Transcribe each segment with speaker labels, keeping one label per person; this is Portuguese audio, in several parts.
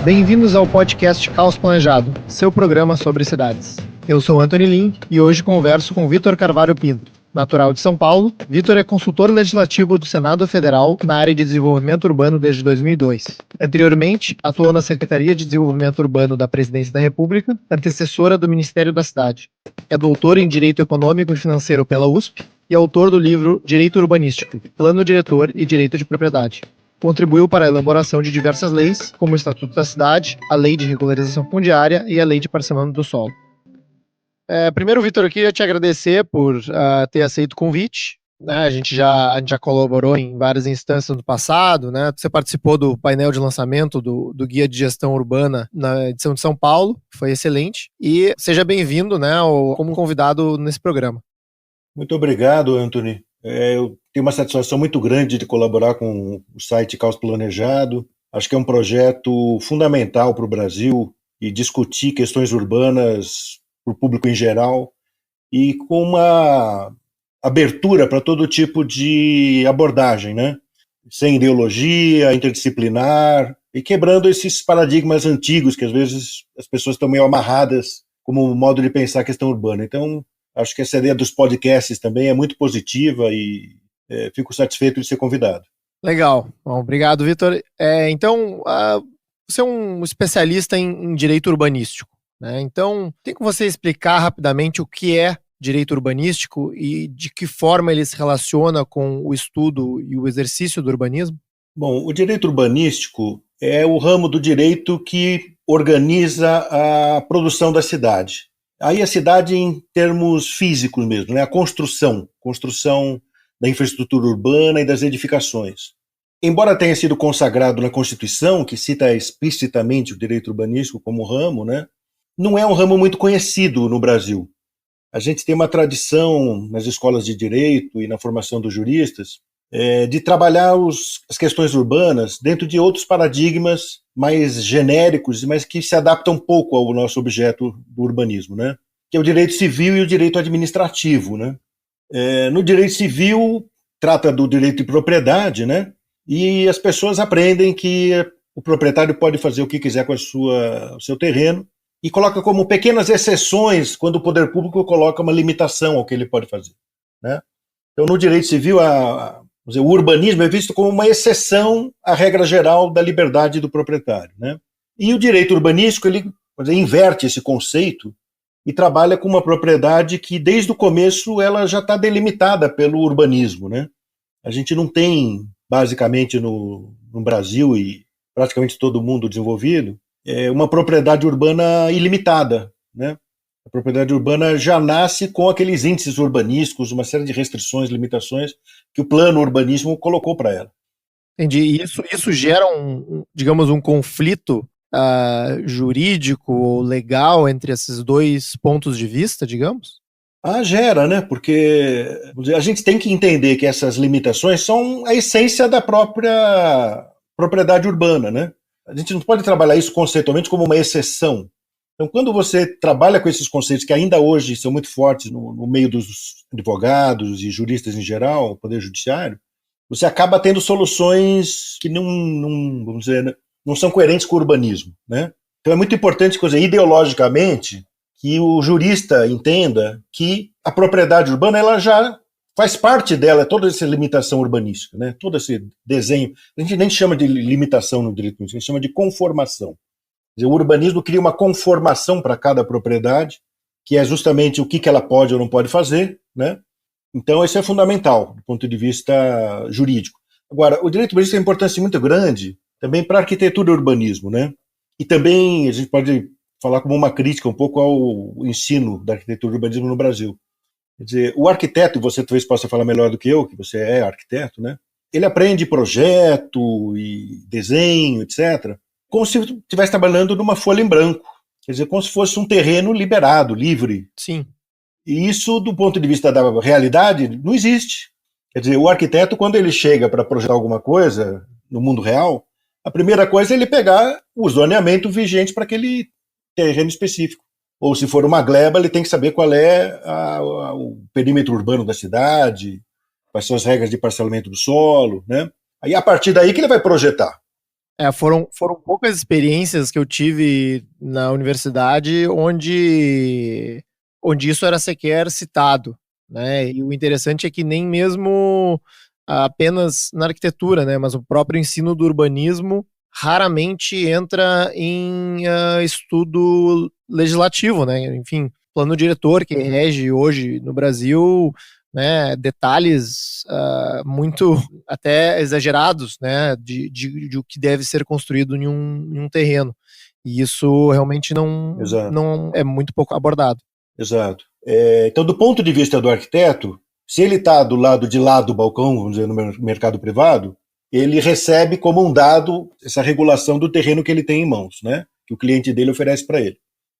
Speaker 1: Bem-vindos ao podcast Caos Planejado, seu programa sobre cidades. Eu sou Anthony Lin e hoje converso com Vitor Carvalho Pinto. Natural de São Paulo, Vitor é consultor legislativo do Senado Federal na área de desenvolvimento urbano desde 2002. Anteriormente, atuou na Secretaria de Desenvolvimento Urbano da Presidência da República, antecessora do Ministério da Cidade. É doutor em Direito Econômico e Financeiro pela USP e autor do livro Direito Urbanístico, Plano Diretor e Direito de Propriedade. Contribuiu para a elaboração de diversas leis, como o Estatuto da Cidade, a Lei de Regularização Fundiária e a Lei de Parcelamento do Solo. Primeiro, Vitor, eu queria te agradecer por ter aceito o convite. Né? A gente já colaborou em várias instâncias no passado. Né? Você participou do painel de lançamento do Guia de Gestão Urbana na edição de São Paulo, foi excelente. E seja bem-vindo, né, como convidado nesse programa.
Speaker 2: Muito obrigado, Anthony. Eu tenho uma satisfação muito grande de colaborar com o site Caos Planejado. Acho que é um projeto fundamental para o Brasil e discutir questões urbanas para o público em geral e com uma abertura para todo tipo de abordagem, né? Sem ideologia, interdisciplinar e quebrando esses paradigmas antigos que às vezes as pessoas estão meio amarradas como modo de pensar a questão urbana. Então, acho que essa ideia dos podcasts também é muito positiva e fico satisfeito de ser convidado.
Speaker 1: Legal. Bom, obrigado, Vitor. Então, você é um especialista em direito urbanístico, né? Então, tem como você explicar rapidamente o que é direito urbanístico e de que forma ele se relaciona com o estudo e o exercício do urbanismo?
Speaker 2: Bom, o direito urbanístico é o ramo do direito que organiza a produção da cidade. Aí a cidade em termos físicos mesmo, né? A construção da infraestrutura urbana e das edificações. Embora tenha sido consagrado na Constituição, que cita explicitamente o direito urbanístico como ramo, né? Não é um ramo muito conhecido no Brasil. A gente tem uma tradição nas escolas de direito e na formação dos juristas de trabalhar as questões urbanas dentro de outros paradigmas mais genéricos, mas que se adaptam um pouco ao nosso objeto do urbanismo, né? Que é o direito civil e o direito administrativo, né? No direito civil, trata do direito de propriedade, né? E as pessoas aprendem que o proprietário pode fazer o que quiser com o seu terreno e coloca como pequenas exceções quando o poder público coloca uma limitação ao que ele pode fazer, né? Então, no direito civil, o urbanismo é visto como uma exceção à regra geral da liberdade do proprietário, né? E o direito urbanístico, ele inverte esse conceito e trabalha com uma propriedade que, desde o começo, ela já está delimitada pelo urbanismo, né? A gente não tem, basicamente, no Brasil e praticamente todo mundo desenvolvido, uma propriedade urbana ilimitada, né? A propriedade urbana já nasce com aqueles índices urbanísticos, uma série de restrições, limitações que o plano urbanismo colocou para ela.
Speaker 1: Entendi. E isso gera digamos, um conflito jurídico ou legal entre esses dois pontos de vista, digamos?
Speaker 2: Gera, né? Porque a gente tem que entender que essas limitações são a essência da própria propriedade urbana, né? A gente não pode trabalhar isso conceitualmente como uma exceção. Então, quando você trabalha com esses conceitos que ainda hoje são muito fortes no meio dos advogados e juristas em geral, o poder judiciário, você acaba tendo soluções que vamos dizer, não são coerentes com o urbanismo, né? Então é muito importante, ideologicamente, que o jurista entenda que a propriedade urbana ela já faz parte dela, toda essa limitação urbanística, né? Todo esse desenho. A gente nem chama de limitação no direito, a gente chama de conformação. Quer dizer, o urbanismo cria uma conformação para cada propriedade, que é justamente o que ela pode ou não pode fazer, né? Então, isso é fundamental, do ponto de vista jurídico. Agora, o direito urbanístico tem uma importância muito grande também para a arquitetura e urbanismo, né? E também a gente pode falar como uma crítica um pouco ao ensino da arquitetura e urbanismo no Brasil. Quer dizer, o arquiteto, você talvez possa falar melhor do que eu, que você é arquiteto, né? Ele aprende projeto e desenho, etc., como se estivesse trabalhando numa folha em branco. Quer dizer, como se fosse um terreno liberado, livre.
Speaker 1: Sim.
Speaker 2: E isso, do ponto de vista da realidade, não existe. Quer dizer, o arquiteto, quando ele chega para projetar alguma coisa no mundo real, a primeira coisa é ele pegar o zoneamento vigente para aquele terreno específico. Ou se for uma gleba, ele tem que saber qual é o perímetro urbano da cidade, quais são as regras de parcelamento do solo, né? Aí, a partir daí que ele vai projetar.
Speaker 1: Foram poucas experiências que eu tive na universidade onde isso era sequer citado, né? E o interessante é que nem mesmo apenas na arquitetura, né? Mas o próprio ensino do urbanismo raramente entra em estudo legislativo, né? Enfim, plano diretor que rege hoje no Brasil, né? Detalhes muito até exagerados, né? De o que deve ser construído em um terreno. E isso realmente
Speaker 2: Exato.
Speaker 1: não é muito pouco abordado.
Speaker 2: Exato. Então, do ponto de vista do arquiteto, se ele está do lado de lá do balcão, vamos dizer, no mercado privado, ele recebe como um dado essa regulação do terreno que ele tem em mãos, né? Que o cliente dele oferece para ele.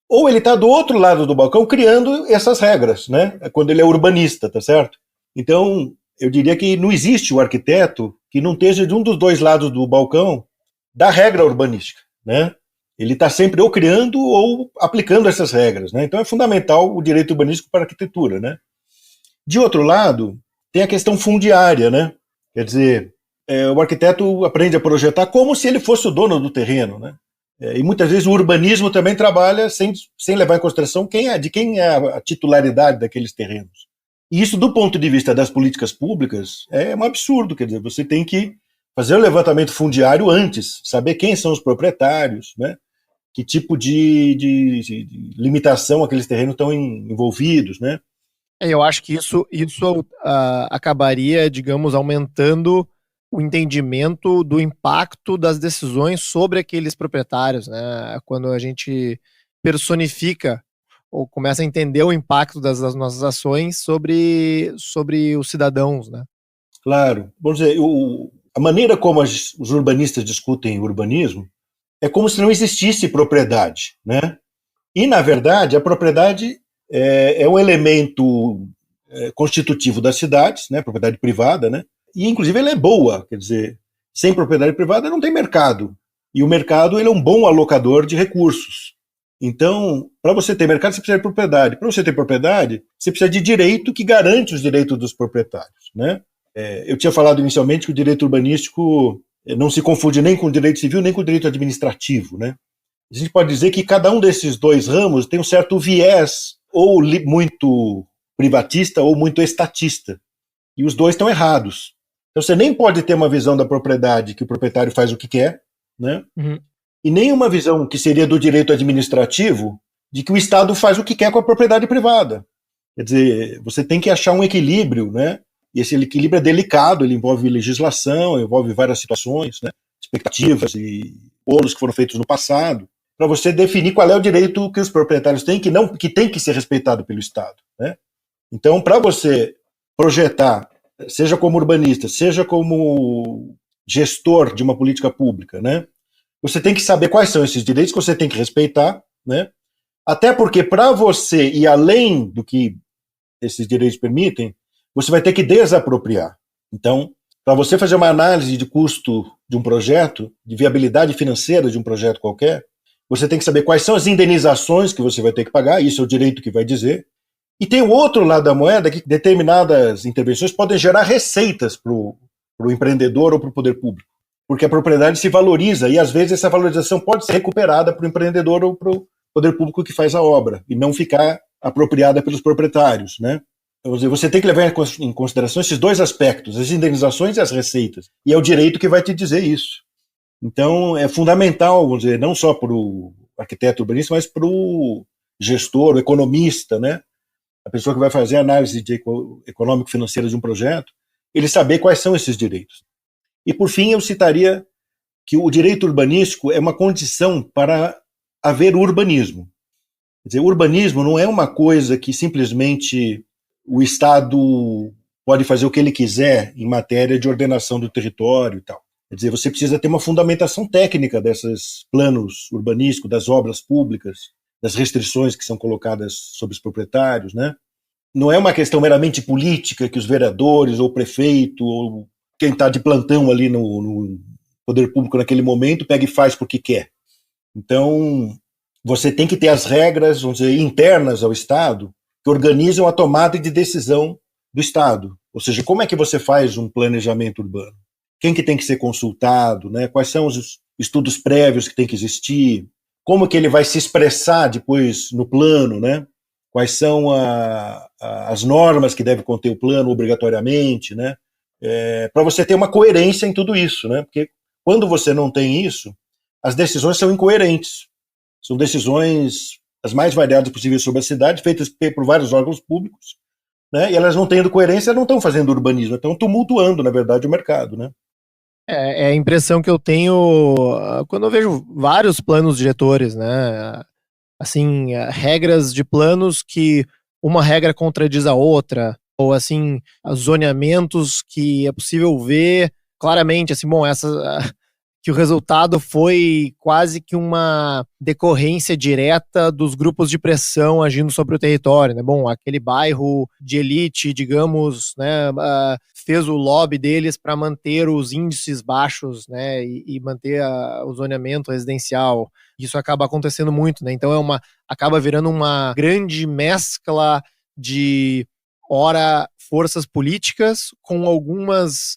Speaker 2: Ou ele está do outro lado do balcão criando essas regras, né? Quando ele é urbanista, tá certo? Então, eu diria que não existe o arquiteto que não esteja de um dos dois lados do balcão da regra urbanística, né? Ele está sempre ou criando ou aplicando essas regras, né? Então é fundamental o direito urbanístico para a arquitetura, né? De outro lado, tem a questão fundiária, né? Quer dizer, o arquiteto aprende a projetar como se ele fosse o dono do terreno, né? E muitas vezes o urbanismo também trabalha sem levar em consideração de quem é a titularidade daqueles terrenos. E isso, do ponto de vista das políticas públicas, é um absurdo. Quer dizer, você tem que fazer o levantamento fundiário antes, saber quem são os proprietários, né? Que tipo de limitação aqueles terrenos estão envolvidos, né?
Speaker 1: Eu acho que isso acabaria, digamos, aumentando o entendimento do impacto das decisões sobre aqueles proprietários, né? Quando a gente personifica ou começa a entender o impacto das nossas ações sobre os cidadãos, né?
Speaker 2: Claro. Vamos dizer, a maneira como os urbanistas discutem urbanismo é como se não existisse propriedade, né? E, na verdade, a propriedade é um elemento constitutivo das cidades, né? Propriedade privada, né? E, inclusive, ela é boa. Quer dizer, sem propriedade privada não tem mercado. E o mercado ele é um bom alocador de recursos. Então, para você ter mercado, você precisa de propriedade. Para você ter propriedade, você precisa de direito que garante os direitos dos proprietários, né? Eu tinha falado inicialmente que o direito urbanístico não se confunde nem com o direito civil, nem com o direito administrativo, né? A gente pode dizer que cada um desses dois ramos tem um certo viés, ou muito privatista ou muito estatista. E os dois estão errados. Então você nem pode ter uma visão da propriedade que o proprietário faz o que quer, né?
Speaker 1: Uhum.
Speaker 2: E nem uma visão que seria do direito administrativo de que o Estado faz o que quer com a propriedade privada. Quer dizer, você tem que achar um equilíbrio, né? E esse equilíbrio é delicado, ele envolve legislação, envolve várias situações, né? Expectativas e bolos que foram feitos no passado, para você definir qual é o direito que os proprietários têm, que tem que ser respeitado pelo Estado, né? Então, para você projetar, seja como urbanista, seja como gestor de uma política pública, né? Você tem que saber quais são esses direitos que você tem que respeitar, né? Até porque para você ir além do que esses direitos permitem, você vai ter que desapropriar. Então, para você fazer uma análise de custo de um projeto, de viabilidade financeira de um projeto qualquer, você tem que saber quais são as indenizações que você vai ter que pagar, isso é o direito que vai dizer. E tem o outro lado da moeda, que determinadas intervenções podem gerar receitas para o empreendedor ou para o poder público, porque a propriedade se valoriza, e às vezes essa valorização pode ser recuperada para o empreendedor ou para o poder público que faz a obra, e não ficar apropriada pelos proprietários, né? Então, você tem que levar em consideração esses dois aspectos, as indenizações e as receitas, e é o direito que vai te dizer isso. Então, é fundamental, vamos dizer, não só para o arquiteto urbanista, mas para o gestor, o economista, né? A pessoa que vai fazer a análise econômico-financeira de um projeto, ele saber quais são esses direitos. E, por fim, eu citaria que o direito urbanístico é uma condição para haver urbanismo. Quer dizer, o urbanismo não é uma coisa que simplesmente o Estado pode fazer o que ele quiser em matéria de ordenação do território e tal. Quer dizer, você precisa ter uma fundamentação técnica desses planos urbanísticos, das obras públicas, das restrições que são colocadas sobre os proprietários, né? Não é uma questão meramente política que os vereadores ou o prefeito ou quem está de plantão ali no poder público naquele momento pega e faz porque quer. Então, você tem que ter as regras, vamos dizer, internas ao Estado que organizam a tomada de decisão do Estado. Ou seja, como é que você faz um planejamento urbano? Quem que tem que ser consultado, né? Quais são estudos prévios que tem que existir, como que ele vai se expressar depois no plano, né? Quais são as normas que deve conter o plano obrigatoriamente, né? Para você ter uma coerência em tudo isso, né? Porque quando você não tem isso, as decisões são incoerentes. São decisões as mais variadas possíveis sobre a cidade, feitas por vários órgãos públicos, né? E elas não tendo coerência, não estão fazendo urbanismo, estão tumultuando, na verdade, o mercado, né?
Speaker 1: É a impressão que eu tenho quando eu vejo vários planos diretores, né? Assim, regras de planos que uma regra contradiz a outra, ou assim, zoneamentos que é possível ver claramente, assim, bom, que o resultado foi quase que uma decorrência direta dos grupos de pressão agindo sobre o território, né? Bom, aquele bairro de elite, digamos, né, fez o lobby deles para manter os índices baixos, né, e manter o zoneamento residencial. Isso acaba acontecendo muito, né? Então acaba virando uma grande mescla de forças políticas com algumas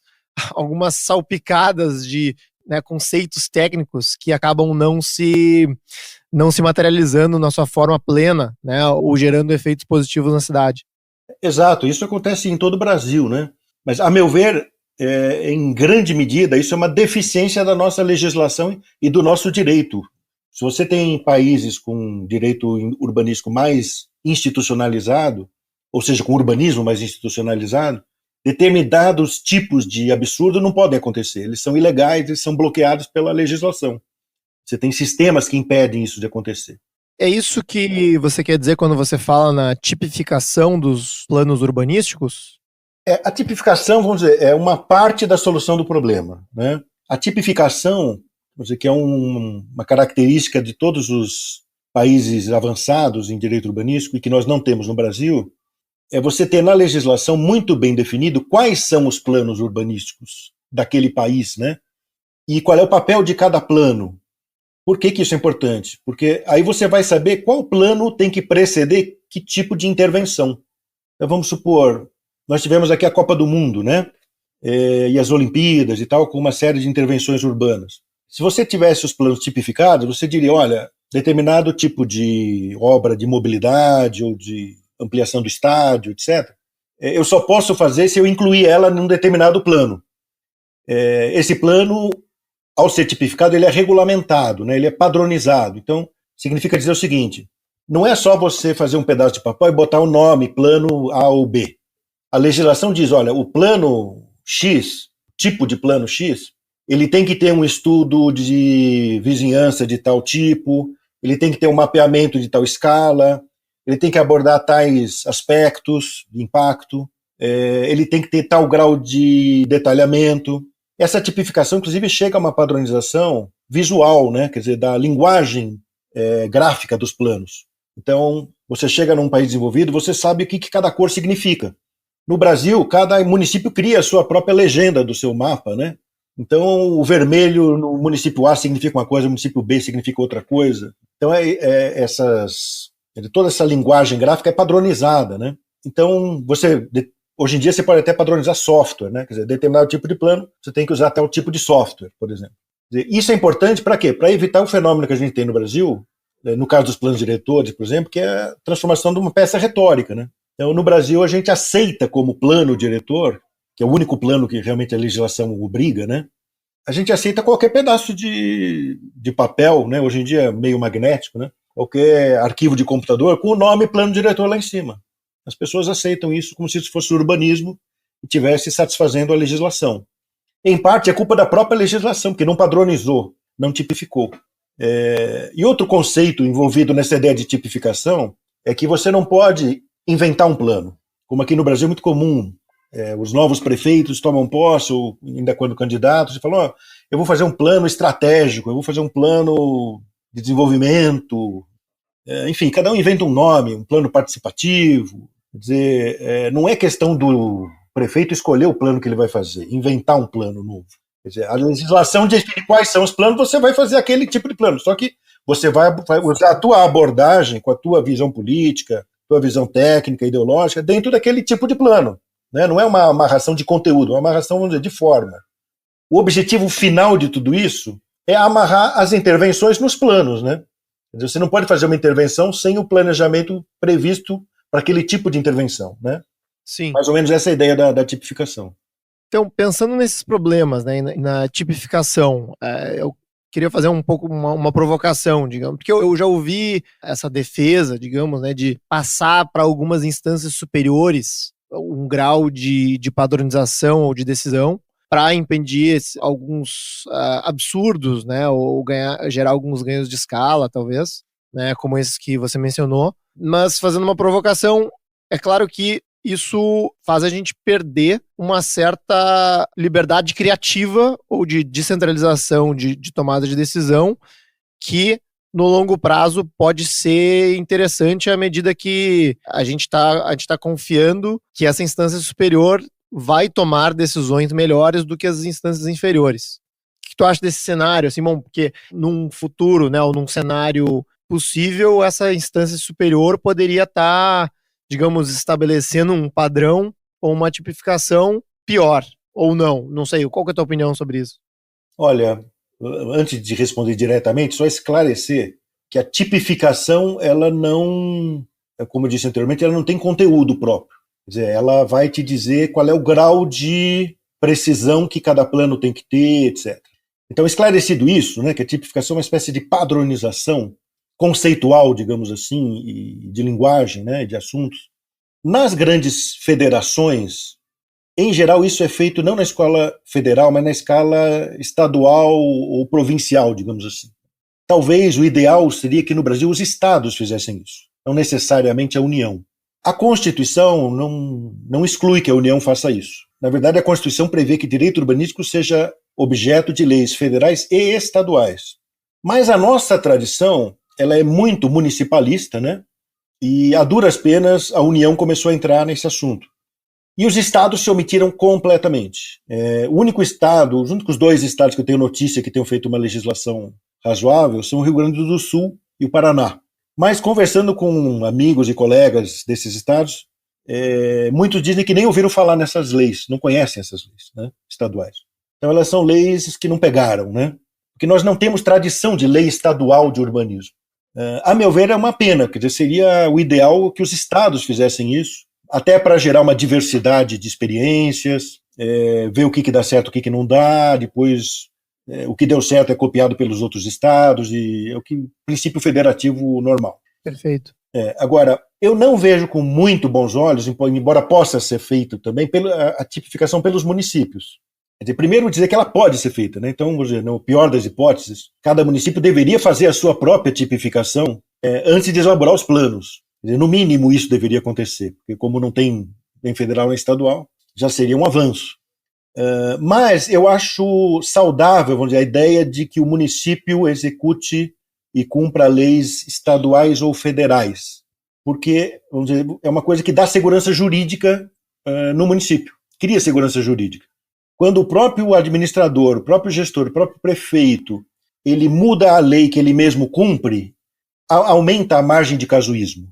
Speaker 1: salpicadas de, né, conceitos técnicos que acabam não se materializando na sua forma plena, né, ou gerando efeitos positivos na cidade.
Speaker 2: Exato, isso acontece em todo o Brasil, né? Mas, a meu ver, em grande medida, isso é uma deficiência da nossa legislação e do nosso direito. Se você tem países com direito urbanístico mais institucionalizado, ou seja, com urbanismo mais institucionalizado, determinados tipos de absurdo não podem acontecer. Eles são ilegais, eles são bloqueados pela legislação. Você tem sistemas que impedem isso de acontecer.
Speaker 1: É isso que você quer dizer quando você fala na tipificação dos planos urbanísticos?
Speaker 2: A tipificação, vamos dizer, é uma parte da solução do problema, né? A tipificação, vamos dizer, que é uma característica de todos os países avançados em direito urbanístico e que nós não temos no Brasil, é você ter na legislação muito bem definido quais são os planos urbanísticos daquele país, né? E qual é o papel de cada plano. Por que isso é importante? Porque aí você vai saber qual plano tem que preceder que tipo de intervenção. Então vamos supor, nós tivemos aqui a Copa do Mundo, né? E as Olimpíadas e tal, com uma série de intervenções urbanas. Se você tivesse os planos tipificados, você diria, olha, determinado tipo de obra de mobilidade ou de ampliação do estádio, etc., eu só posso fazer se eu incluir ela num determinado plano. Esse plano, ao ser tipificado, ele é regulamentado, né? Ele é padronizado. Então, significa dizer o seguinte, não é só você fazer um pedaço de papel e botar o nome, plano A ou B. A legislação diz, olha, o plano X, tipo de plano X, ele tem que ter um estudo de vizinhança de tal tipo, ele tem que ter um mapeamento de tal escala, ele tem que abordar tais aspectos de impacto, ele tem que ter tal grau de detalhamento. Essa tipificação, inclusive, chega a uma padronização visual, né? Quer dizer, da linguagem gráfica dos planos. Então, você chega num país desenvolvido, você sabe o que cada cor significa. No Brasil, cada município cria a sua própria legenda do seu mapa, né? Então, o vermelho no município A significa uma coisa, no município B significa outra coisa. Então, toda essa linguagem gráfica é padronizada, né? Então, hoje em dia você pode até padronizar software, né? Quer dizer, determinado tipo de plano, você tem que usar tal tipo de software, por exemplo. Quer dizer, isso é importante para quê? Para evitar o fenômeno que a gente tem no Brasil, no caso dos planos diretores, por exemplo, que é a transformação de uma peça retórica, né? Então, no Brasil, a gente aceita como plano diretor, que é o único plano que realmente a legislação obriga, né? A gente aceita qualquer pedaço de papel, né? Hoje em dia é meio magnético, né? Qualquer arquivo de computador com o nome plano diretor lá em cima. As pessoas aceitam isso como se isso fosse urbanismo e estivesse satisfazendo a legislação. Em parte, é culpa da própria legislação, que não padronizou, não tipificou. E outro conceito envolvido nessa ideia de tipificação é que você não pode inventar um plano. Como aqui no Brasil é muito comum, os novos prefeitos tomam posse, ou ainda quando candidatos, e falam, eu vou fazer um plano estratégico, eu vou fazer um plano de desenvolvimento, enfim, cada um inventa um nome, um plano participativo. Quer dizer, não é questão do prefeito escolher o plano que ele vai fazer, inventar um plano novo. Quer dizer, a legislação diz quais são os planos, você vai fazer aquele tipo de plano, só que você vai usar a tua abordagem com a tua visão política, tua visão técnica, ideológica, dentro daquele tipo de plano. Né? Não é uma amarração de conteúdo, é uma amarração, vamos dizer, de forma. O objetivo final de tudo isso é amarrar as intervenções nos planos, né? Quer dizer, você não pode fazer uma intervenção sem o planejamento previsto para aquele tipo de intervenção, né?
Speaker 1: Sim.
Speaker 2: Mais ou menos essa é a ideia da tipificação.
Speaker 1: Então, pensando nesses problemas, né, na tipificação, eu queria fazer um pouco uma provocação, digamos, porque eu já ouvi essa defesa, digamos, né, de passar para algumas instâncias superiores um grau de padronização ou de decisão para impedir alguns absurdos, né, ou gerar alguns ganhos de escala, talvez, né, como esses que você mencionou. Mas fazendo uma provocação, é claro que isso faz a gente perder uma certa liberdade criativa ou de descentralização de tomada de decisão que, no longo prazo, pode ser interessante à medida que a gente tá confiando que essa instância superior vai tomar decisões melhores do que as instâncias inferiores. O que tu acha desse cenário? Assim, bom, porque num futuro, né, ou num cenário possível, essa instância superior poderia estar, digamos, estabelecendo um padrão ou uma tipificação pior, ou não sei. Qual que é a tua opinião sobre isso?
Speaker 2: Olha, antes de responder diretamente, só esclarecer que a tipificação, ela não, como eu disse anteriormente, ela não tem conteúdo próprio. Quer dizer, ela vai te dizer qual é o grau de precisão que cada plano tem que ter, etc. Então, esclarecido isso, né, que a tipificação é uma espécie de padronização conceitual, digamos assim, e de linguagem, né, de assuntos. Nas grandes federações, em geral, isso é feito não na escala federal, mas na escala estadual ou provincial, digamos assim. Talvez o ideal seria que no Brasil os estados fizessem isso, não necessariamente a União. A Constituição não exclui que a União faça isso. Na verdade, a Constituição prevê que direito urbanístico seja objeto de leis federais e estaduais. Mas a nossa tradição, ela é muito municipalista, né? E a duras penas a União começou a entrar nesse assunto. E os estados se omitiram completamente. Os únicos dois estados que eu tenho notícia que tenham feito uma legislação razoável são o Rio Grande do Sul e o Paraná. Mas conversando com amigos e colegas desses estados, muitos dizem que nem ouviram falar nessas leis, não conhecem essas leis, né, estaduais. Então elas são leis que não pegaram, né? Porque nós não temos tradição de lei estadual de urbanismo. A meu ver, é uma pena, quer dizer, seria o ideal que os estados fizessem isso, até para gerar uma diversidade de experiências, ver o que dá certo, o que não dá, depois o que deu certo é copiado pelos outros estados, e é o princípio federativo normal.
Speaker 1: Perfeito.
Speaker 2: Agora, eu não vejo com muito bons olhos, embora possa ser feito também, a tipificação pelos municípios. Quer dizer, primeiro dizer que ela pode ser feita, né? Então, vamos dizer, no pior das hipóteses, cada município deveria fazer a sua própria tipificação antes de elaborar os planos. Quer dizer, no mínimo isso deveria acontecer, porque como não tem nem federal nem estadual, já seria um avanço. Mas eu acho saudável, vamos dizer, a ideia de que o município execute e cumpra leis estaduais ou federais, porque, vamos dizer, é uma coisa que dá segurança jurídica no município, cria segurança jurídica. Quando o próprio administrador, o próprio gestor, o próprio prefeito, ele muda a lei que ele mesmo cumpre, aumenta a margem de casuísmo.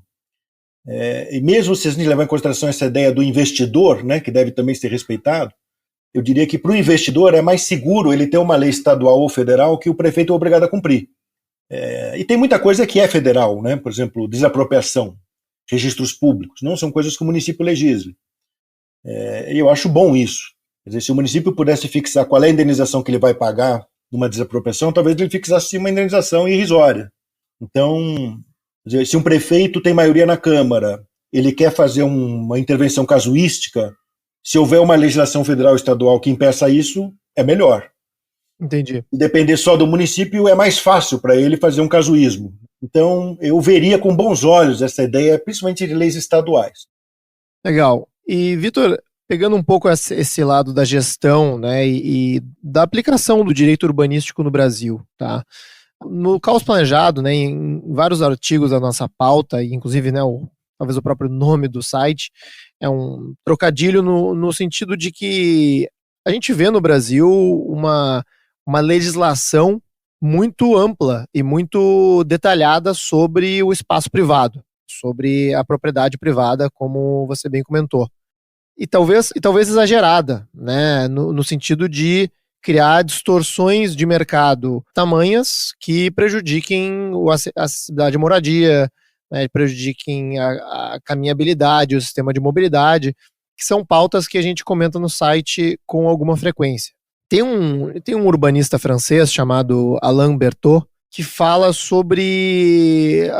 Speaker 2: E mesmo se a gente levar em consideração essa ideia do investidor, né, que deve também ser respeitado, eu diria que para o investidor é mais seguro ele ter uma lei estadual ou federal que o prefeito é obrigado a cumprir. E tem muita coisa que é federal, né? Por exemplo, desapropriação, registros públicos, não são coisas que o município legisle. E eu acho bom isso. Quer dizer, se o município pudesse fixar qual é a indenização que ele vai pagar numa desapropriação, talvez ele fixasse uma indenização irrisória. Então, se um prefeito tem maioria na Câmara, ele quer fazer uma intervenção casuística, se houver uma legislação federal ou estadual que impeça isso, é melhor.
Speaker 1: Entendi.
Speaker 2: Se depender só do município, é mais fácil para ele fazer um casuísmo. Então, eu veria com bons olhos essa ideia, principalmente de leis estaduais.
Speaker 1: Legal. E, Vitor, pegando um pouco esse lado da gestão, né, e da aplicação do direito urbanístico no Brasil, tá? No Caos Planejado, né, em vários artigos da nossa pauta, e inclusive, né, talvez o próprio nome do site, é um trocadilho no sentido de que a gente vê no Brasil uma legislação muito ampla e muito detalhada sobre o espaço privado, sobre a propriedade privada, como você bem comentou. E talvez exagerada, né, no sentido de criar distorções de mercado tamanhas que prejudiquem a acessibilidade à moradia, né, prejudiquem a caminhabilidade, o sistema de mobilidade, que são pautas que a gente comenta no site com alguma frequência. Tem um urbanista francês chamado Alain Berthaud que fala sobre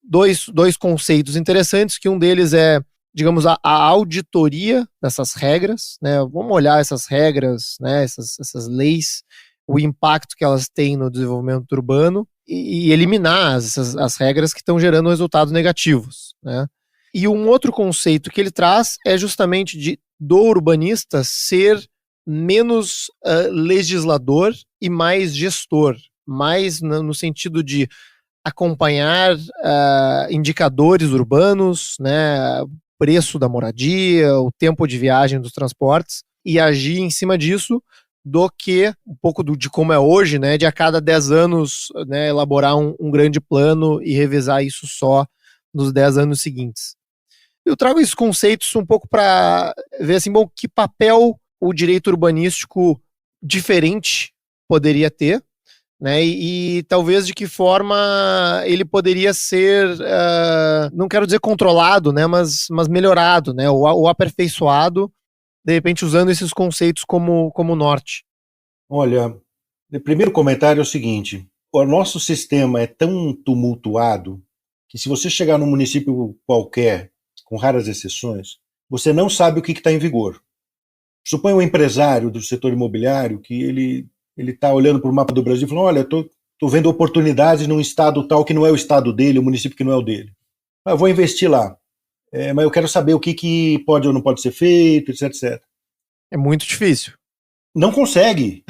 Speaker 1: dois conceitos interessantes, que um deles é, digamos, a auditoria dessas regras, né? Vamos olhar essas regras, né? Essas leis, o impacto que elas têm no desenvolvimento urbano e eliminar as regras que estão gerando resultados negativos, né? E um outro conceito que ele traz é justamente do urbanista ser menos legislador e mais gestor, mais no sentido de acompanhar indicadores urbanos, né, preço da moradia, o tempo de viagem dos transportes, e agir em cima disso, do que um pouco de como é hoje, né, de a cada 10 anos, né, elaborar um grande plano e revisar isso só nos 10 anos seguintes. Eu trago esses conceitos um pouco para ver assim, bom, que papel o direito urbanístico diferente poderia ter, né, e talvez de que forma ele poderia ser, não quero dizer controlado, né, mas melhorado, né, ou aperfeiçoado, de repente usando esses conceitos como norte.
Speaker 2: Olha, o primeiro comentário é o seguinte: o nosso sistema é tão tumultuado que se você chegar num município qualquer, com raras exceções, você não sabe o que está em vigor. Suponha um empresário do setor imobiliário que ele está olhando para o mapa do Brasil e falando: olha, estou vendo oportunidades num estado tal que não é o estado dele, o município que não é o dele. Eu vou investir lá, mas eu quero saber o que pode ou não pode ser feito, etc.
Speaker 1: É muito difícil.
Speaker 2: Não consegue.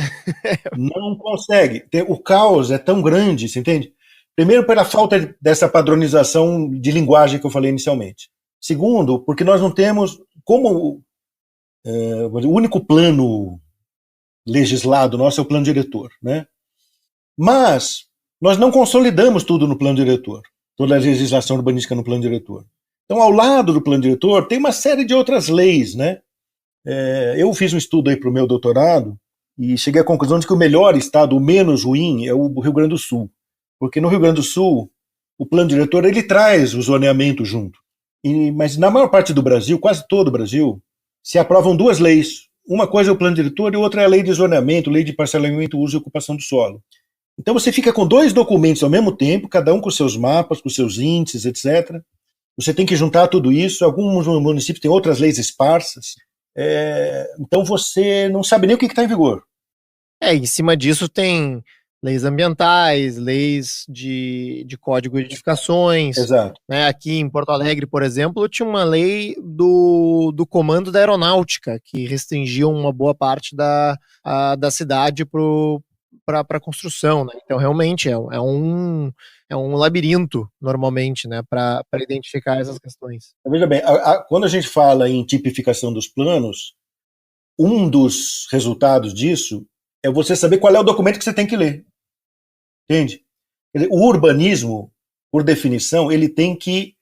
Speaker 2: Não consegue. O caos é tão grande, você entende? Primeiro, pela falta dessa padronização de linguagem que eu falei inicialmente. Segundo, porque nós não temos como o único plano legislado nosso é o plano diretor, né? Mas nós não consolidamos tudo no plano diretor, toda a legislação urbanística no plano diretor. Então, ao lado do plano diretor, tem uma série de outras leis, né? Eu fiz um estudo aí para o meu doutorado e cheguei à conclusão de que o melhor estado, o menos ruim, é o Rio Grande do Sul. Porque no Rio Grande do Sul, o plano diretor ele traz o zoneamento junto. Mas na maior parte do Brasil, quase todo o Brasil, se aprovam duas leis. Uma coisa é o plano diretor e outra é a lei de zoneamento, lei de parcelamento, uso e ocupação do solo. Então você fica com dois documentos ao mesmo tempo, cada um com seus mapas, com seus índices, etc. Você tem que juntar tudo isso. Alguns municípios têm outras leis esparsas. Então você não sabe nem o que está em vigor.
Speaker 1: Em cima disso tem leis ambientais, leis de código de edificações.
Speaker 2: Exato.
Speaker 1: Né? Aqui em Porto Alegre, por exemplo, tinha uma lei do Comando da Aeronáutica, que restringia uma boa parte da cidade para a construção. Né? Então, realmente, é um labirinto, normalmente, né, para identificar essas questões.
Speaker 2: Veja bem, quando a gente fala em tipificação dos planos, um dos resultados disso é você saber qual é o documento que você tem que ler. Entende? O urbanismo, por definição, ele tem que,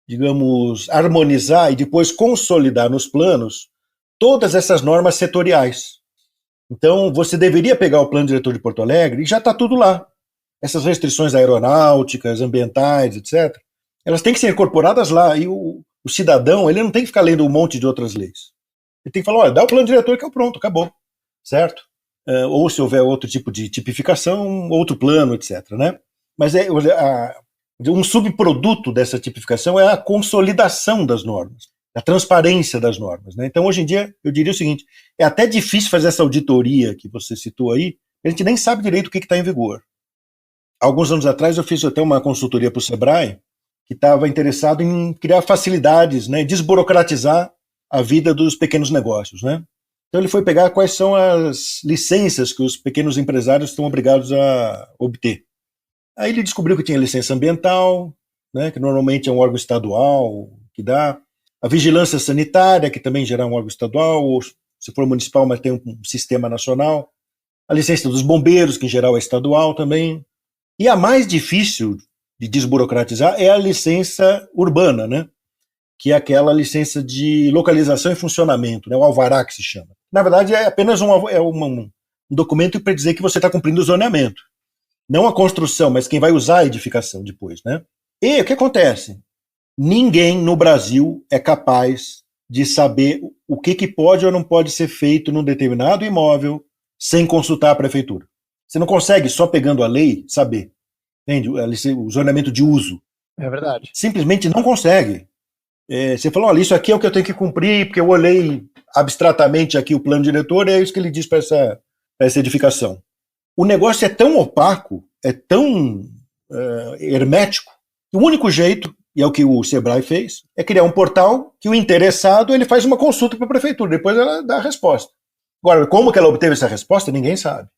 Speaker 2: digamos, harmonizar e depois consolidar nos planos todas essas normas setoriais. Então, você deveria pegar o plano diretor de Porto Alegre e já está tudo lá. Essas restrições aeronáuticas, ambientais, etc., elas têm que ser incorporadas lá. E o cidadão, ele não tem que ficar lendo um monte de outras leis. Ele tem que falar: olha, dá o plano diretor que é o pronto, acabou. Certo? Ou se houver outro tipo de tipificação, outro plano, etc. Né? Mas um subproduto dessa tipificação é a consolidação das normas, a transparência das normas. Né? Então, hoje em dia, eu diria o seguinte: é até difícil fazer essa auditoria que você citou aí, a gente nem sabe direito o que está em vigor. Alguns anos atrás, eu fiz até uma consultoria para o Sebrae, que estava interessado em criar facilidades, né, desburocratizar a vida dos pequenos negócios. Né? Então ele foi pegar quais são as licenças que os pequenos empresários estão obrigados a obter. Aí ele descobriu que tinha licença ambiental, né, que normalmente é um órgão estadual que dá, a vigilância sanitária, que também geralmente é um órgão estadual, ou se for municipal, mas tem um sistema nacional, a licença dos bombeiros, que em geral é estadual também. E a mais difícil de desburocratizar é a licença urbana, né? Que é aquela licença de localização e funcionamento, né? O alvará que se chama. Na verdade, é apenas um documento para dizer que você está cumprindo o zoneamento. Não a construção, mas quem vai usar a edificação depois, né? E o que acontece? Ninguém no Brasil é capaz de saber o que pode ou não pode ser feito num determinado imóvel sem consultar a prefeitura. Você não consegue, só pegando a lei, saber. Entende? O zoneamento de uso.
Speaker 1: É verdade.
Speaker 2: Simplesmente não consegue. Você falou, olha, isso aqui é o que eu tenho que cumprir, porque eu olhei abstratamente aqui o plano diretor, é isso que ele diz para essa edificação. O negócio é tão opaco, é tão hermético, que o único jeito, e é o que o Sebrae fez, é criar um portal que o interessado ele faz uma consulta para a prefeitura, depois ela dá a resposta. Agora, como que ela obteve essa resposta, ninguém sabe.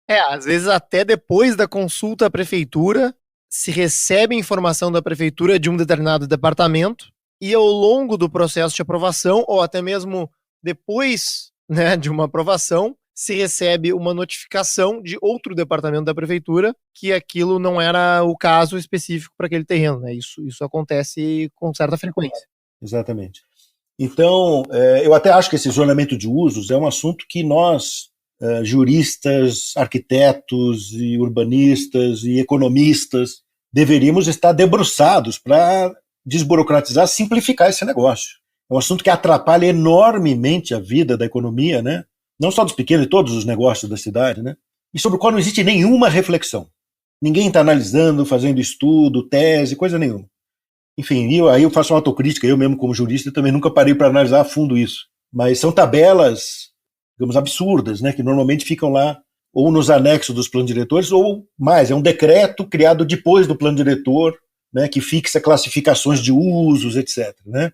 Speaker 1: Às vezes até depois da consulta à prefeitura, se recebe informação da prefeitura de um determinado departamento, e ao longo do processo de aprovação, ou até mesmo depois, né, de uma aprovação, se recebe uma notificação de outro departamento da prefeitura que aquilo não era o caso específico para aquele terreno, né? Isso acontece com certa frequência.
Speaker 2: Exatamente. Então, eu até acho que esse zoneamento de usos é um assunto que nós, juristas, arquitetos e urbanistas e economistas, deveríamos estar debruçados para desburocratizar, simplificar esse negócio. É um assunto que atrapalha enormemente a vida da economia, né? Não só dos pequenos, de todos os negócios da cidade, né? E sobre o qual não existe nenhuma reflexão. Ninguém está analisando, fazendo estudo, tese, coisa nenhuma. Enfim, aí eu faço uma autocrítica, eu mesmo como jurista também nunca parei para analisar a fundo isso. Mas são tabelas, digamos, absurdas, né? Que normalmente ficam lá ou nos anexos dos planos diretores, ou mais, é um decreto criado depois do plano diretor, né, que fixa classificações de usos, etc. Né?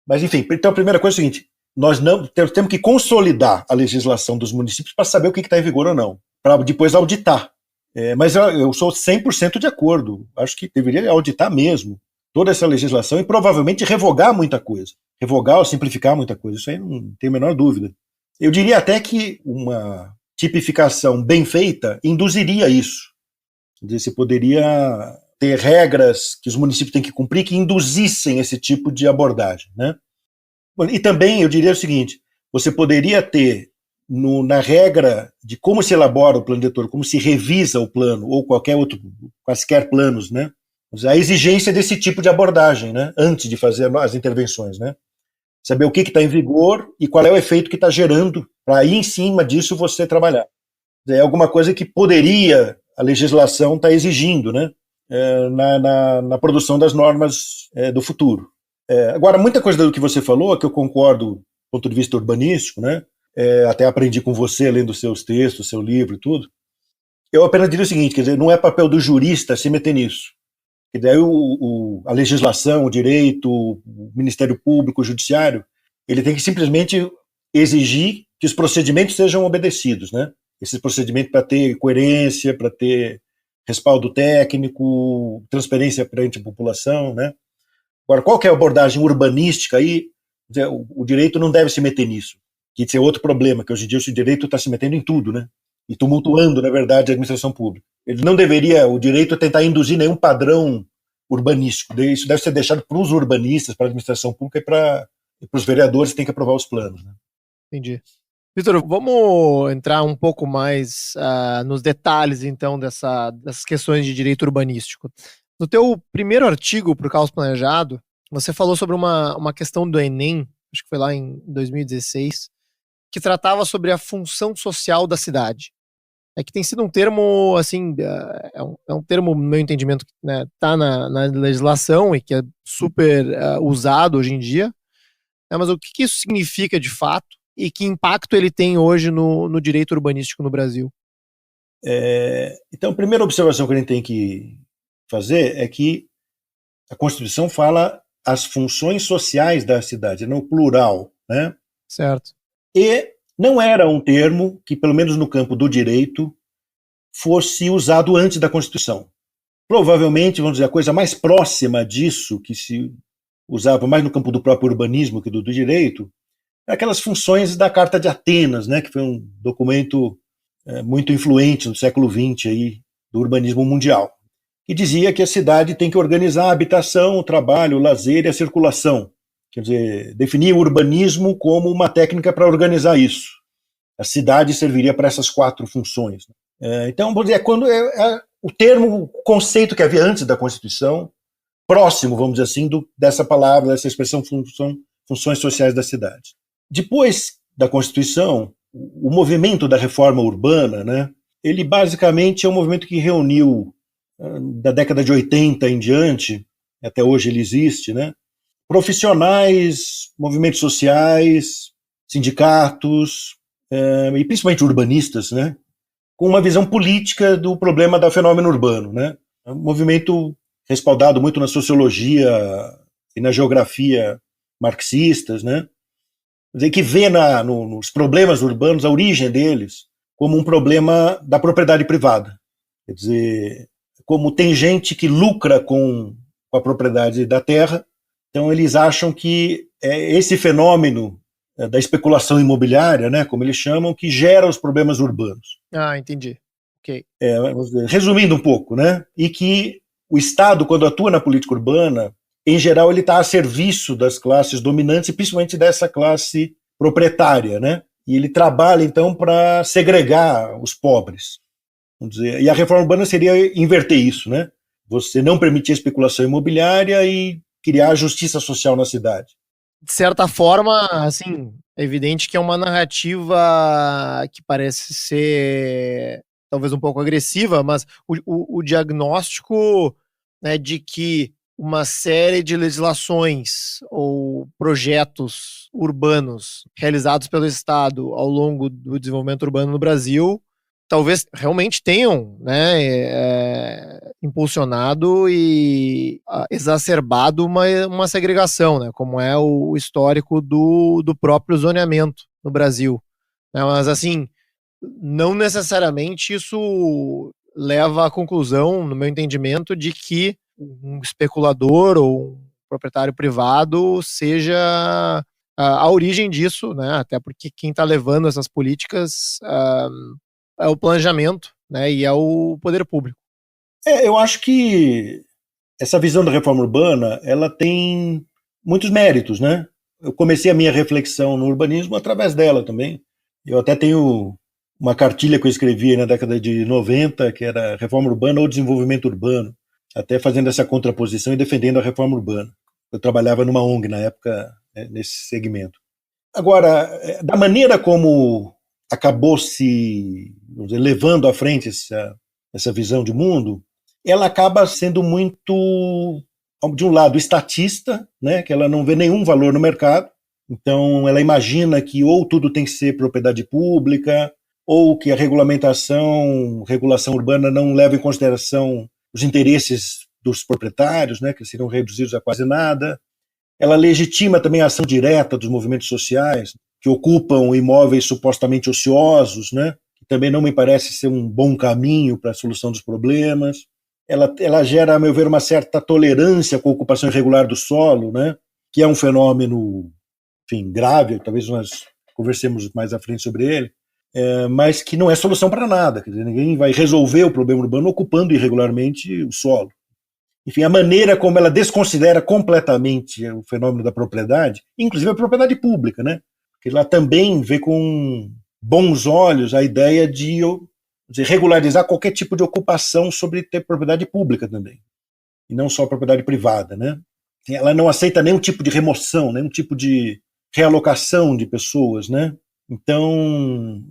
Speaker 2: Mas, enfim, então a primeira coisa é a seguinte, nós não temos que consolidar a legislação dos municípios para saber o que está em vigor ou não, para depois auditar. Mas eu sou 100% de acordo, acho que deveria auditar mesmo toda essa legislação e provavelmente revogar muita coisa, revogar ou simplificar muita coisa, isso aí não tem a menor dúvida. Eu diria até que uma tipificação bem feita induziria isso. Quer dizer, você poderia ter regras que os municípios têm que cumprir que induzissem esse tipo de abordagem, né? E também eu diria o seguinte, você poderia ter na regra de como se elabora o plano diretor, como se revisa o plano, ou quaisquer planos, né? A exigência desse tipo de abordagem, né? Antes de fazer as intervenções, né? Saber o que está em vigor e qual é o efeito que está gerando, para aí em cima disso você trabalhar. É alguma coisa que poderia a legislação estar exigindo, né? Na produção das normas do futuro. Agora, muita coisa do que você falou, que eu concordo do ponto de vista urbanístico, né? Até aprendi com você, lendo seus textos, seu livro e tudo. Eu apenas diria o seguinte, quer dizer, não é papel do jurista se meter nisso. Quer dizer, a legislação, o direito, o Ministério Público, o Judiciário, ele tem que simplesmente exigir que os procedimentos sejam obedecidos, né? Esses procedimentos para ter coerência, para ter respaldo técnico, transparência perante a população, né? Agora, qual que é a abordagem urbanística aí? O direito não deve se meter nisso, que isso é outro problema, que hoje em dia o direito está se metendo em tudo, né? E tumultuando, na verdade, a administração pública. Ele não deveria, o direito, tentar induzir nenhum padrão urbanístico. Isso deve ser deixado para os urbanistas, para a administração pública e para os vereadores que têm que aprovar os planos, né?
Speaker 1: Entendi. Vitor, vamos entrar um pouco mais nos detalhes, então, dessas questões de direito urbanístico. No teu primeiro artigo para o Caos Planejado, você falou sobre uma questão do Enem, acho que foi lá em 2016, que tratava sobre a função social da cidade. Que tem sido um termo, assim, é um termo, no meu entendimento, que né, tá na legislação e que é super usado hoje em dia, mas o que isso significa de fato e que impacto ele tem hoje no direito urbanístico no Brasil?
Speaker 2: Então, a primeira observação que a gente tem que fazer é que a Constituição fala as funções sociais da cidade, no plural, né?
Speaker 1: Certo.
Speaker 2: E não era um termo que, pelo menos no campo do direito, fosse usado antes da Constituição. Provavelmente, vamos dizer, a coisa mais próxima disso, que se usava mais no campo do próprio urbanismo que do direito, é aquelas funções da Carta de Atenas, né, que foi um documento muito influente no século XX aí, do urbanismo mundial, que dizia que a cidade tem que organizar a habitação, o trabalho, o lazer e a circulação. Quer dizer, definir o urbanismo como uma técnica para organizar isso. A cidade serviria para essas 4 funções. Então, vamos dizer, quando o termo, o conceito que havia antes da Constituição, próximo, vamos dizer assim, dessa palavra, dessa expressão funções sociais da cidade. Depois da Constituição, o movimento da reforma urbana, né, ele basicamente é um movimento que reuniu, da década de 80 em diante, até hoje ele existe, né, profissionais, movimentos sociais, sindicatos, e principalmente urbanistas, né, com uma visão política do problema do fenômeno urbano, né, um movimento respaldado muito na sociologia e na geografia marxistas, né, que vê nos problemas urbanos, a origem deles, como um problema da propriedade privada. Quer dizer, como tem gente que lucra com a propriedade da terra, então eles acham que é esse fenômeno da especulação imobiliária, né, como eles chamam, que gera os problemas urbanos.
Speaker 1: Ah, entendi. Ok.
Speaker 2: Resumindo um pouco, né, e que o Estado, quando atua na política urbana, em geral, ele está a serviço das classes dominantes e principalmente dessa classe proprietária, né? E ele trabalha, então, para segregar os pobres. Vamos dizer. E a reforma urbana seria inverter isso, né? Você não permitir a especulação imobiliária e criar a justiça social na cidade.
Speaker 1: De certa forma, assim, é evidente que é uma narrativa que parece ser talvez um pouco agressiva, mas o diagnóstico, né, de que uma série de legislações ou projetos urbanos realizados pelo Estado ao longo do desenvolvimento urbano no Brasil talvez realmente tenham, né, impulsionado e exacerbado uma segregação, né, como é o histórico do próprio zoneamento no Brasil. Mas, assim, não necessariamente isso leva à conclusão, no meu entendimento, de que um especulador ou um proprietário privado seja a origem disso, né? Até porque quem está levando essas políticas é o planejamento, né? E é o poder público.
Speaker 2: Eu acho que essa visão da reforma urbana, ela tem muitos méritos, né? Eu comecei a minha reflexão no urbanismo através dela também. Eu até tenho uma cartilha que eu escrevi na década de 90, que era Reforma Urbana ou Desenvolvimento Urbano, até fazendo essa contraposição e defendendo a reforma urbana. Eu trabalhava numa ONG na época, nesse segmento. Agora, da maneira como acabou se, vamos dizer, levando à frente essa visão de mundo, ela acaba sendo muito, de um lado, estatista, né, que ela não vê nenhum valor no mercado, então ela imagina que ou tudo tem que ser propriedade pública, ou que a regulação urbana não leva em consideração os interesses dos proprietários, né, que serão reduzidos a quase nada. Ela legitima também a ação direta dos movimentos sociais, que ocupam imóveis supostamente ociosos, né, que também não me parece ser um bom caminho para a solução dos problemas. Ela gera, a meu ver, uma certa tolerância com a ocupação irregular do solo, né, que é um fenômeno, enfim, grave, talvez nós conversemos mais à frente sobre ele, mas que não é solução para nada. Quer dizer, ninguém vai resolver o problema urbano ocupando irregularmente o solo. Enfim, a maneira como ela desconsidera completamente o fenômeno da propriedade, inclusive a propriedade pública, né? Porque ela também vê com bons olhos a ideia de regularizar qualquer tipo de ocupação sobre ter propriedade pública também, e não só propriedade privada, né? Ela não aceita nenhum tipo de remoção, nenhum tipo de realocação de pessoas, né? Então,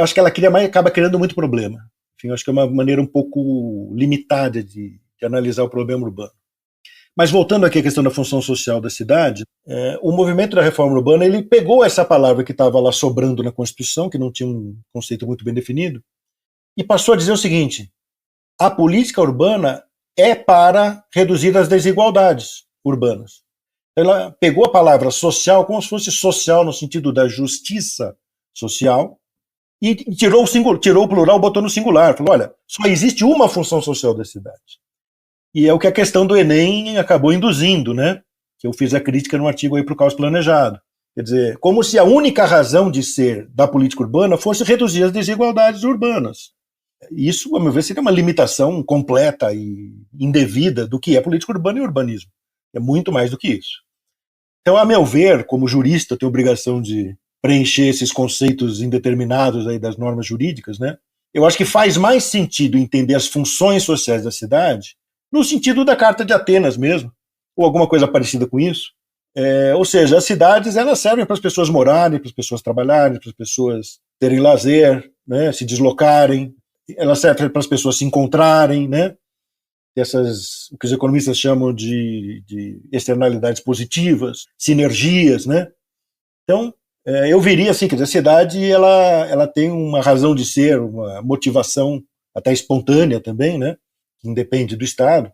Speaker 2: acho que ela acaba criando muito problema. Enfim, acho que é uma maneira um pouco limitada de analisar o problema urbano. Mas voltando aqui à questão da função social da cidade, o movimento da reforma urbana, ele pegou essa palavra que estava lá sobrando na Constituição, que não tinha um conceito muito bem definido, e passou a dizer o seguinte: a política urbana é para reduzir as desigualdades urbanas. Ela pegou a palavra social como se fosse social no sentido da justiça social e tirou o plural, botou no singular. Falou, olha, só existe uma função social da cidade. E é o que a questão do Enem acabou induzindo, né? Que eu fiz a crítica no artigo aí para o caos planejado. Quer dizer, como se a única razão de ser da política urbana fosse reduzir as desigualdades urbanas. Isso, a meu ver, seria uma limitação completa e indevida do que é política urbana e urbanismo. É muito mais do que isso. Então, a meu ver, como jurista, eu tenho obrigação de preencher esses conceitos indeterminados aí das normas jurídicas, né? Eu acho que faz mais sentido entender as funções sociais da cidade no sentido da Carta de Atenas mesmo, ou alguma coisa parecida com isso. Ou seja, as cidades elas servem para as pessoas morarem, para as pessoas trabalharem, para as pessoas terem lazer, né, se deslocarem, elas servem para as pessoas se encontrarem, né, o que os economistas chamam de externalidades positivas, sinergias, né. Então, eu veria assim, que a cidade ela tem uma razão de ser, uma motivação até espontânea também, né, que independe do Estado,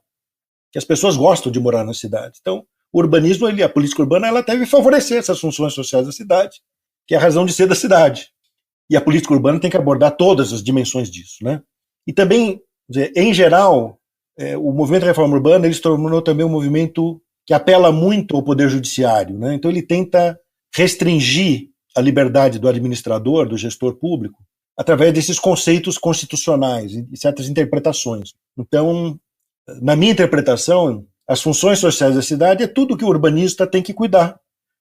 Speaker 2: que as pessoas gostam de morar na cidade. Então, o urbanismo, a política urbana, ela deve favorecer essas funções sociais da cidade, que é a razão de ser da cidade. E a política urbana tem que abordar todas as dimensões disso, né? E também, em geral, o movimento de reforma urbana ele se tornou também um movimento que apela muito ao poder judiciário, né? Então ele tenta restringir a liberdade do administrador, do gestor público, através desses conceitos constitucionais e certas interpretações. Então, na minha interpretação, as funções sociais da cidade é tudo que o urbanista tem que cuidar.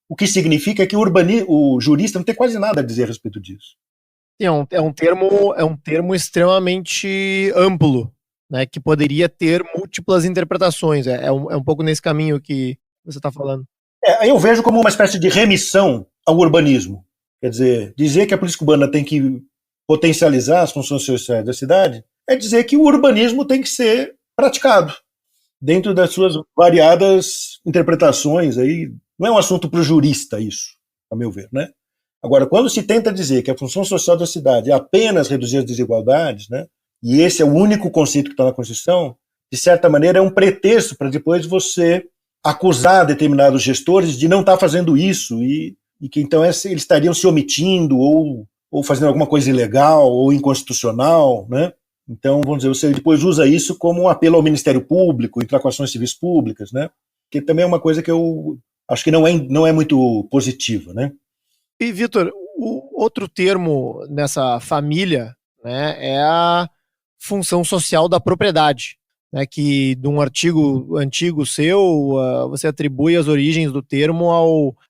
Speaker 2: O que significa que o jurista não tem quase nada a dizer a respeito disso.
Speaker 1: É um termo extremamente amplo, né, que poderia ter múltiplas interpretações. É um pouco nesse caminho que você está falando.
Speaker 2: Eu vejo como uma espécie de remissão ao urbanismo. Quer dizer que a política urbana tem que potencializar as funções sociais da cidade é dizer que o urbanismo tem que ser praticado dentro das suas variadas interpretações. Aí não é um assunto para o jurista isso, a meu ver, né? Agora, quando se tenta dizer que a função social da cidade é apenas reduzir as desigualdades, né, e esse é o único conceito que está na Constituição, de certa maneira é um pretexto para depois você acusar determinados gestores de não estar fazendo isso e que então eles estariam se omitindo ou fazendo alguma coisa ilegal ou inconstitucional, né? Então, vamos dizer, você depois usa isso como um apelo ao Ministério Público, entrar com ações civis públicas, né? Que também é uma coisa que eu acho que não é muito positiva, né?
Speaker 1: E, Vitor, o outro termo nessa família, né, é a função social da propriedade, né, que de um artigo antigo seu, você atribui as origens do termo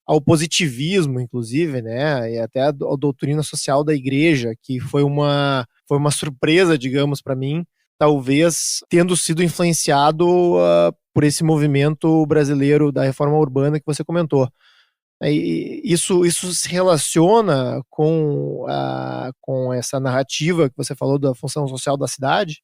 Speaker 1: ao positivismo, inclusive, né, e até à doutrina social da igreja, que foi uma surpresa, digamos, para mim, talvez tendo sido influenciado por esse movimento brasileiro da reforma urbana que você comentou. Isso se relaciona com essa narrativa que você falou da função social da cidade?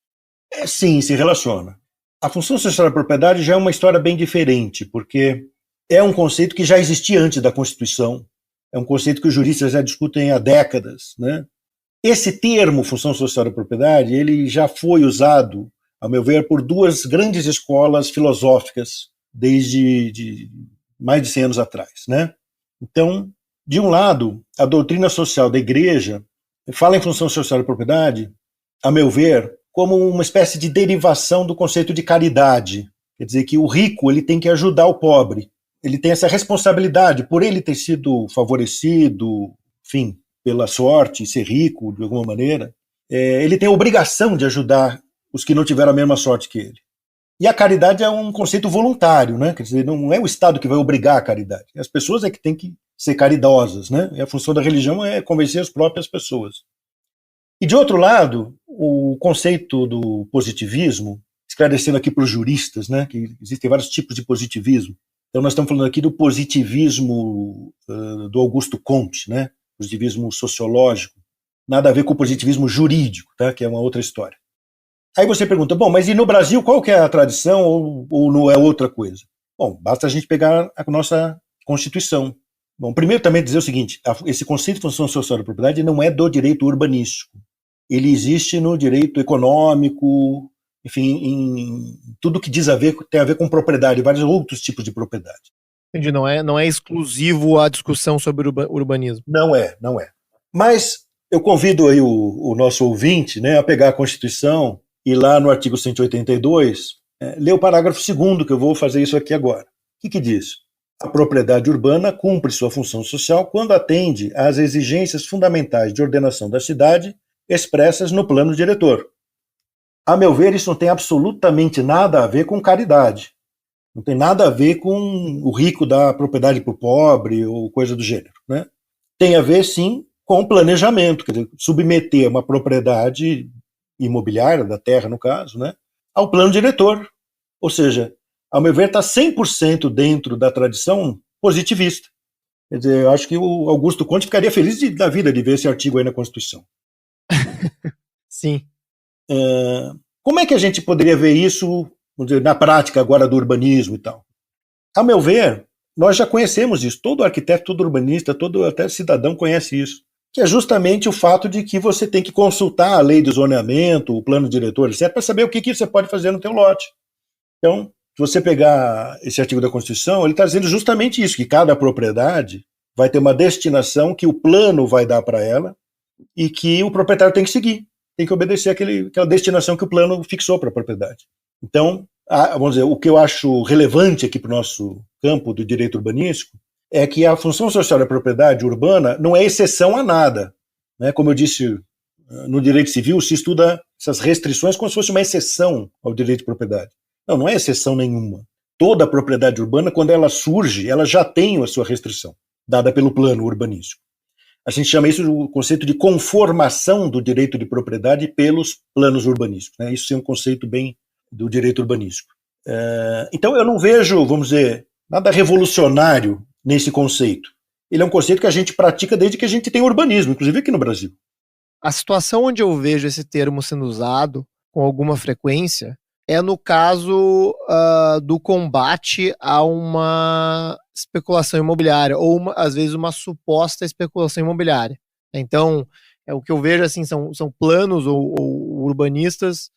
Speaker 2: Sim, se relaciona. A função social da propriedade já é uma história bem diferente, porque é um conceito que já existia antes da Constituição, é um conceito que os juristas já discutem há décadas, né? Esse termo, função social da propriedade, ele já foi usado, a meu ver, por duas grandes escolas filosóficas desde mais de 100 anos atrás, né? Então, de um lado, a doutrina social da igreja fala em função social da propriedade, a meu ver, como uma espécie de derivação do conceito de caridade. Quer dizer que o rico ele tem que ajudar o pobre. Ele tem essa responsabilidade, por ele ter sido favorecido, enfim, pela sorte, ser rico de alguma maneira, ele tem a obrigação de ajudar os que não tiveram a mesma sorte que ele. E a caridade é um conceito voluntário, né? Quer dizer, não é o Estado que vai obrigar a caridade. As pessoas é que têm que ser caridosas, né? E a função da religião é convencer as próprias pessoas. E de outro lado, o conceito do positivismo, esclarecendo aqui para os juristas, né? Que existem vários tipos de positivismo. Então nós estamos falando aqui do positivismo do Augusto Comte, né? Positivismo sociológico. Nada a ver com o positivismo jurídico, tá? Que é uma outra história. Aí você pergunta, bom, mas e no Brasil qual que é a tradição ou não é outra coisa? Bom, basta a gente pegar a nossa Constituição. Bom, primeiro também dizer o seguinte, esse conceito de função social da propriedade não é do direito urbanístico. Ele existe no direito econômico, enfim, em tudo que tem a ver com propriedade, vários outros tipos de propriedade.
Speaker 1: Entendi, não é exclusivo à discussão sobre urbanismo.
Speaker 2: Não é. Mas eu convido aí o nosso ouvinte, né, a pegar a Constituição e lá no artigo 182, ler o parágrafo 2º, que eu vou fazer isso aqui agora. O que diz? A propriedade urbana cumpre sua função social quando atende às exigências fundamentais de ordenação da cidade expressas no plano diretor. A meu ver, isso não tem absolutamente nada a ver com caridade. Não tem nada a ver com o rico dar propriedade para o pobre ou coisa do gênero, né? tem a ver, sim, com planejamento, quer dizer, submeter uma propriedade imobiliária, da terra no caso, né, ao plano diretor. Ou seja, ao meu ver, está 100% dentro da tradição positivista. Quer dizer, eu acho que o Augusto Conte ficaria feliz da vida de ver esse artigo aí na Constituição.
Speaker 1: Sim.
Speaker 2: Como é que a gente poderia ver isso, vamos dizer, na prática agora do urbanismo e tal? A meu ver, nós já conhecemos isso. Todo arquiteto, todo urbanista, todo até cidadão conhece isso. Que é justamente o fato de que você tem que consultar a lei de zoneamento, o plano diretor, etc., para saber o que você pode fazer no teu lote. Então, se você pegar esse artigo da Constituição, ele está dizendo justamente isso, que cada propriedade vai ter uma destinação que o plano vai dar para ela e que o proprietário tem que seguir, tem que obedecer aquela destinação que o plano fixou para a propriedade. Então, vamos dizer, o que eu acho relevante aqui para o nosso campo do direito urbanístico é que a função social da propriedade urbana não é exceção a nada. Né? Como eu disse, no direito civil se estuda essas restrições como se fosse uma exceção ao direito de propriedade. Não, não é exceção nenhuma. Toda a propriedade urbana, quando ela surge, ela já tem a sua restrição, dada pelo plano urbanístico. A gente chama isso do conceito de conformação do direito de propriedade pelos planos urbanísticos. Né? Isso é um conceito bem do direito urbanístico. Então eu não vejo, vamos dizer, nada revolucionário nesse conceito. Ele é um conceito que a gente pratica desde que a gente tem urbanismo, inclusive aqui no Brasil.
Speaker 1: A situação onde eu vejo esse termo sendo usado com alguma frequência é no caso do combate a uma especulação imobiliária, ou às vezes uma suposta especulação imobiliária. Então, o que eu vejo assim, são planos ou urbanistas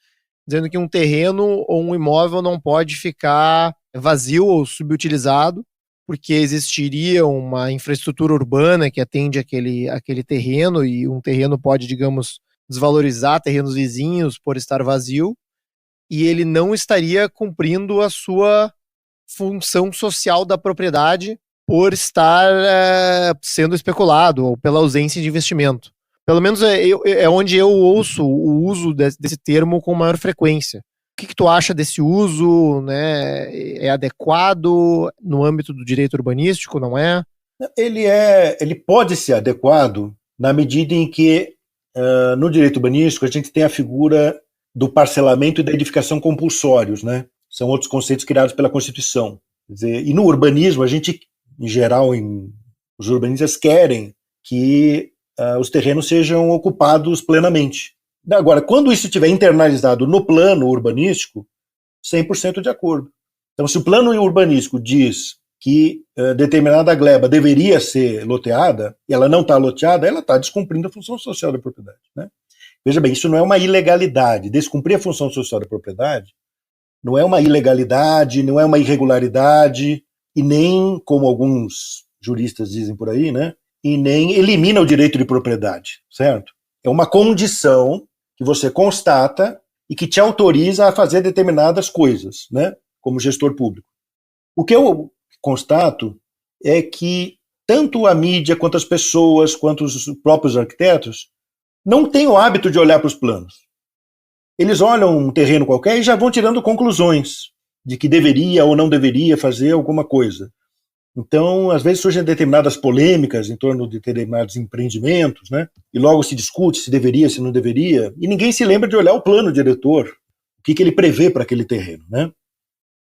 Speaker 1: dizendo que um terreno ou um imóvel não pode ficar vazio ou subutilizado, porque existiria uma infraestrutura urbana que atende aquele terreno, e um terreno pode, digamos, desvalorizar terrenos vizinhos por estar vazio, e ele não estaria cumprindo a sua função social da propriedade por estar sendo especulado ou pela ausência de investimento. Pelo menos é onde eu ouço o uso desse termo com maior frequência. O que tu acha desse uso? Né? É adequado no âmbito do direito urbanístico, não é?
Speaker 2: Ele pode ser adequado na medida em que no direito urbanístico a gente tem a figura do parcelamento e da edificação compulsórios, né? São outros conceitos criados pela Constituição. Quer dizer, e no urbanismo, a gente, em geral, os urbanistas querem que os terrenos sejam ocupados plenamente. Agora, quando isso estiver internalizado no plano urbanístico, 100% de acordo. Então, se o plano urbanístico diz que determinada gleba deveria ser loteada, e ela não está loteada, ela está descumprindo a função social da propriedade, né? Veja bem, isso não é uma ilegalidade. Descumprir a função social da propriedade não é uma ilegalidade, não é uma irregularidade, e nem, como alguns juristas dizem por aí, né, e nem elimina o direito de propriedade, certo? É uma condição que você constata e que te autoriza a fazer determinadas coisas, né, como gestor público. O que eu constato é que tanto a mídia, quanto as pessoas, quanto os próprios arquitetos não têm o hábito de olhar para os planos. Eles olham um terreno qualquer e já vão tirando conclusões de que deveria ou não deveria fazer alguma coisa. Então, às vezes surgem determinadas polêmicas em torno de determinados empreendimentos, né? E logo se discute se deveria, se não deveria, e ninguém se lembra de olhar o plano diretor, o que ele prevê para aquele terreno, né?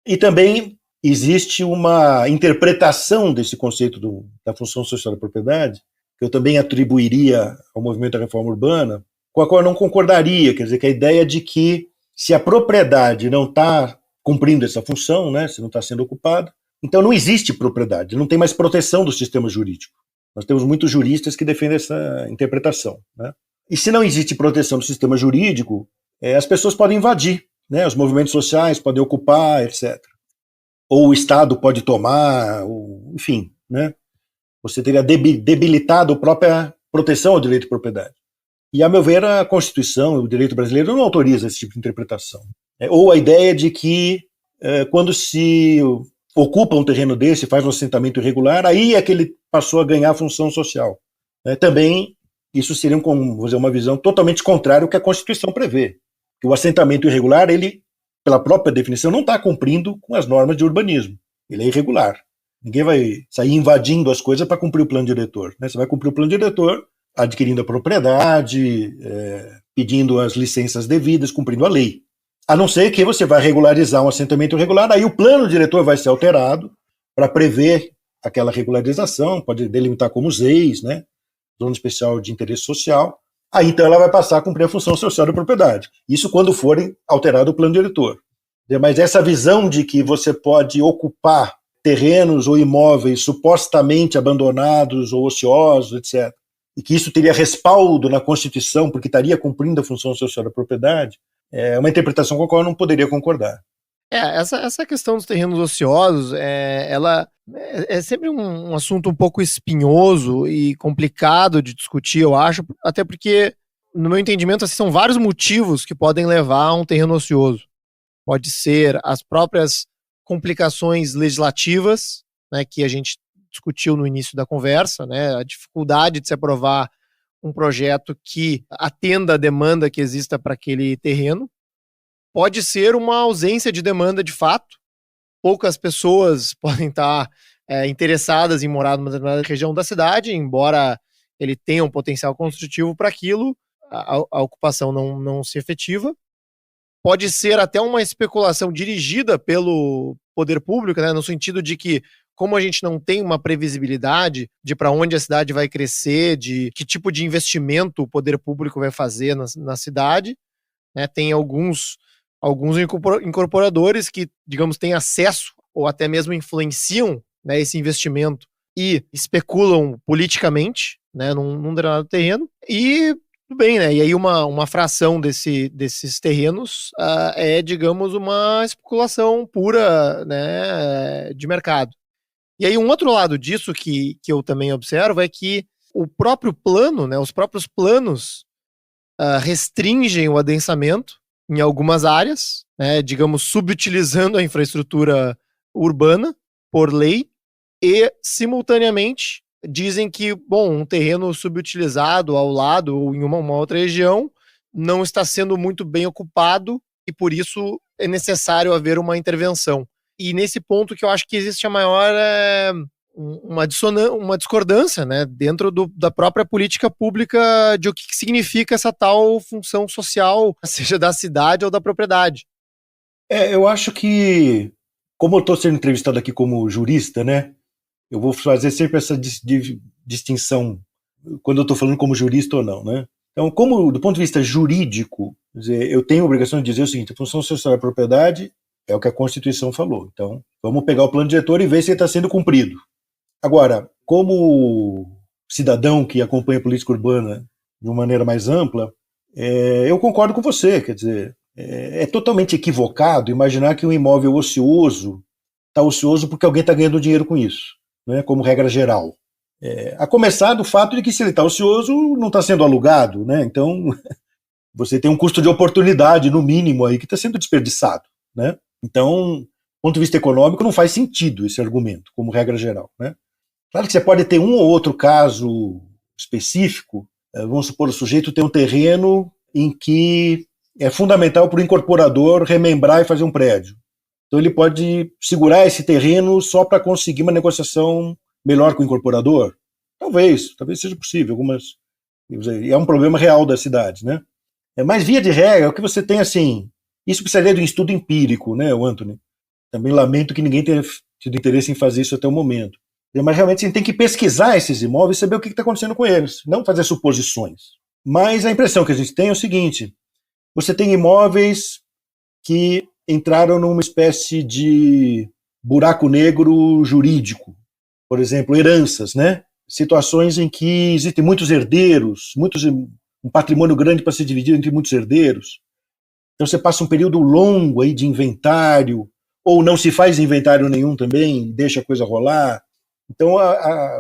Speaker 2: E também existe uma interpretação desse conceito da função social da propriedade, que eu também atribuiria ao movimento da reforma urbana, com a qual eu não concordaria, quer dizer, que a ideia de que se a propriedade não está cumprindo essa função, né, se não está sendo ocupada, então não existe propriedade, não tem mais proteção do sistema jurídico. Nós temos muitos juristas que defendem essa interpretação, né? E se não existe proteção do sistema jurídico, as pessoas podem invadir, né, os movimentos sociais podem ocupar, etc. Ou o Estado pode tomar, enfim, né? Você teria debilitado a própria proteção ao direito de propriedade. E, a meu ver, a Constituição, o direito brasileiro, não autoriza esse tipo de interpretação. Ou a ideia de que, quando se ocupa um terreno desse, faz um assentamento irregular, aí é que ele passou a ganhar a função social. Também, isso seria uma visão totalmente contrária ao que a Constituição prevê. Que o assentamento irregular, ele, pela própria definição, não está cumprindo com as normas de urbanismo. Ele é irregular. Ninguém vai sair invadindo as coisas para cumprir o plano diretor, né? Você vai cumprir o plano diretor adquirindo a propriedade, pedindo as licenças devidas, cumprindo a lei. A não ser que você vai regularizar um assentamento irregular, aí o plano diretor vai ser alterado para prever aquela regularização, pode delimitar como ZEIS, né? Zona Especial de Interesse Social. Aí então ela vai passar a cumprir a função social da propriedade. Isso quando for alterado o plano diretor. Mas essa visão de que você pode ocupar terrenos ou imóveis supostamente abandonados ou ociosos, etc., e que isso teria respaldo na Constituição porque estaria cumprindo a função social da propriedade, é uma interpretação com a qual eu não poderia concordar.
Speaker 1: Essa questão dos terrenos ociosos, ela é sempre um assunto um pouco espinhoso e complicado de discutir, eu acho, até porque, no meu entendimento, assim, são vários motivos que podem levar a um terreno ocioso. Pode ser as próprias complicações legislativas, né, que a gente discutiu no início da conversa, né, a dificuldade de se aprovar um projeto que atenda a demanda que exista para aquele terreno. Pode ser uma ausência de demanda de fato. Poucas pessoas podem estar interessadas em morar numa determinada região da cidade, embora ele tenha um potencial construtivo para aquilo, a ocupação não se efetiva. Pode ser até uma especulação dirigida pelo poder público, né, no sentido de que, como a gente não tem uma previsibilidade de para onde a cidade vai crescer, de que tipo de investimento o poder público vai fazer na cidade, né, tem alguns incorporadores que, digamos, têm acesso ou até mesmo influenciam, né, esse investimento e especulam politicamente, né, num determinado terreno. E tudo bem, né? E aí uma fração desses terrenos digamos, uma especulação pura, né, de mercado. E aí um outro lado disso que eu também observo é que o próprio plano, né, os próprios planos restringem o adensamento em algumas áreas, né, digamos, subutilizando a infraestrutura urbana por lei e, simultaneamente, dizem que, bom, um terreno subutilizado ao lado ou em uma outra região não está sendo muito bem ocupado e, por isso, é necessário haver uma intervenção. E nesse ponto que eu acho que existe a maior uma discordância, né, dentro da própria política pública de o que significa essa tal função social, seja da cidade ou da propriedade.
Speaker 2: Eu acho que, como eu estou sendo entrevistado aqui como jurista, né, eu vou fazer sempre essa distinção quando eu estou falando como jurista ou não, né? Então, como do ponto de vista jurídico, quer dizer, eu tenho a obrigação de dizer o seguinte: a função social da propriedade é o que a Constituição falou. Então, vamos pegar o plano diretor e ver se ele está sendo cumprido. Agora, como cidadão que acompanha a política urbana de uma maneira mais ampla, eu concordo com você. Quer dizer, é totalmente equivocado imaginar que um imóvel ocioso está ocioso porque alguém está ganhando dinheiro com isso, né, como regra geral. A começar do fato de que, se ele está ocioso, não está sendo alugado, né? Então você tem um custo de oportunidade, no mínimo, aí, que está sendo desperdiçado, né? Então, do ponto de vista econômico, não faz sentido esse argumento, como regra geral, né? Claro que você pode ter um ou outro caso específico, vamos supor, o sujeito tem um terreno em que é fundamental para o incorporador remembrar e fazer um prédio. Então ele pode segurar esse terreno só para conseguir uma negociação melhor com o incorporador? Talvez seja possível. É um problema real da cidade, né? Mas via de regra, o que você tem assim, isso precisaria de um estudo empírico, né, Anthony? Também lamento que ninguém tenha tido interesse em fazer isso até o momento. Mas realmente você tem que pesquisar esses imóveis e saber o que está acontecendo com eles, não fazer suposições. Mas a impressão que a gente tem é o seguinte: você tem imóveis que entraram numa espécie de buraco negro jurídico. Por exemplo, heranças, né? Situações em que existem muitos herdeiros, um patrimônio grande para ser dividido entre muitos herdeiros. Então você passa um período longo aí de inventário, ou não se faz inventário nenhum também, deixa a coisa rolar. Então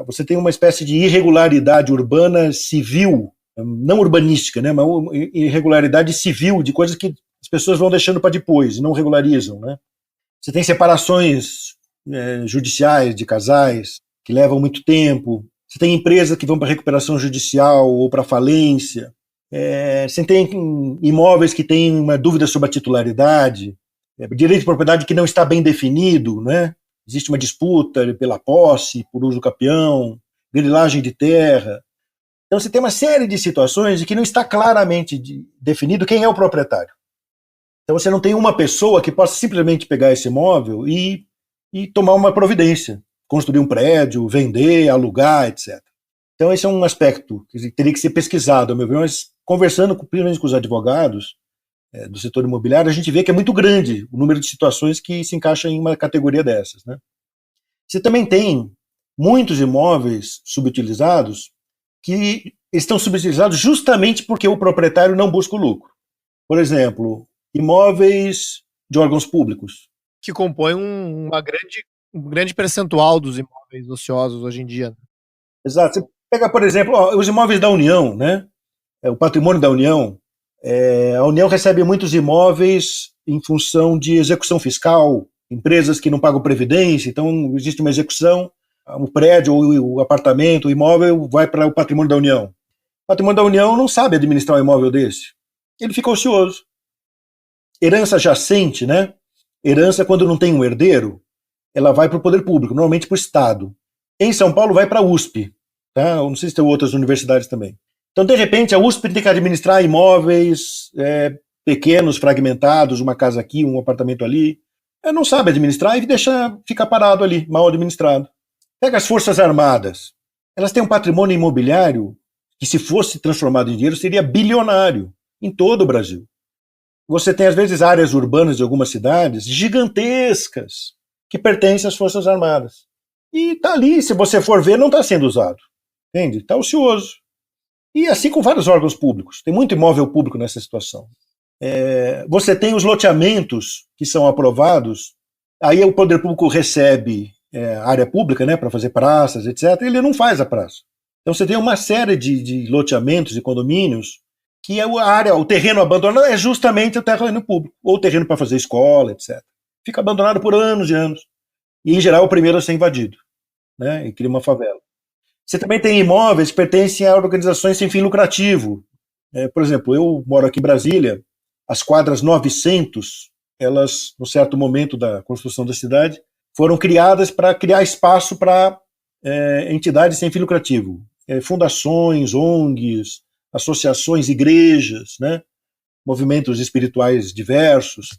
Speaker 2: você tem uma espécie de irregularidade urbana civil, não urbanística, né, mas irregularidade civil de coisas que as pessoas vão deixando para depois, não regularizam, né? Você tem separações judiciais de casais que levam muito tempo. Você tem empresas que vão para recuperação judicial ou para falência. Você tem imóveis que têm uma dúvida sobre a titularidade, direito de propriedade que não está bem definido, né? existe uma disputa pela posse, por uso capião, grilagem de terra. Então você tem uma série de situações em que não está claramente definido quem é o proprietário. Então você não tem uma pessoa que possa simplesmente pegar esse imóvel e tomar uma providência, construir um prédio, vender, alugar, etc. Então esse é um aspecto que teria que ser pesquisado, ao meu ver, mas conversando principalmente com os advogados do setor imobiliário, a gente vê que é muito grande o número de situações que se encaixam em uma categoria dessas, né? Você também tem muitos imóveis subutilizados que estão subutilizados justamente porque o proprietário não busca o lucro. Por exemplo, imóveis de órgãos públicos.
Speaker 1: Que compõem um grande percentual dos imóveis ociosos hoje em dia.
Speaker 2: Exato. Você pega, por exemplo, os imóveis da União, né? O patrimônio da União. A União recebe muitos imóveis em função de execução fiscal, empresas que não pagam previdência, então existe uma execução, o prédio, o apartamento, o imóvel vai para o patrimônio da União. O patrimônio da União não sabe administrar um imóvel desse. Ele fica ocioso. Herança jacente, né? Herança, quando não tem um herdeiro, ela vai para o poder público, normalmente para o Estado. Em São Paulo vai para a USP, tá? Eu não sei se tem outras universidades também. Então, de repente, a USP tem que administrar imóveis pequenos, fragmentados, uma casa aqui, um apartamento ali. Ela não sabe administrar e fica parado ali, mal administrado. Pega as Forças Armadas. Elas têm um patrimônio imobiliário que, se fosse transformado em dinheiro, seria bilionário em todo o Brasil. Você tem, às vezes, áreas urbanas de algumas cidades gigantescas que pertencem às Forças Armadas. E está ali, se você for ver, não está sendo usado. Entende? Está ocioso. E assim com vários órgãos públicos. Tem muito imóvel público nessa situação. Você tem os loteamentos que são aprovados, aí o poder público recebe área pública, né, para fazer praças, etc., e ele não faz a praça. Então você tem uma série de loteamentos e condomínios que o terreno abandonado é justamente o terreno público, ou o terreno para fazer escola, etc. Fica abandonado por anos e anos. E, em geral, o primeiro a ser invadido, né, e cria uma favela. Você também tem imóveis que pertencem a organizações sem fim lucrativo. Por exemplo, eu moro aqui em Brasília, as quadras 900, elas, no certo momento da construção da cidade, foram criadas para criar espaço para entidades sem fim lucrativo. Fundações, ONGs, associações, igrejas, né, movimentos espirituais diversos.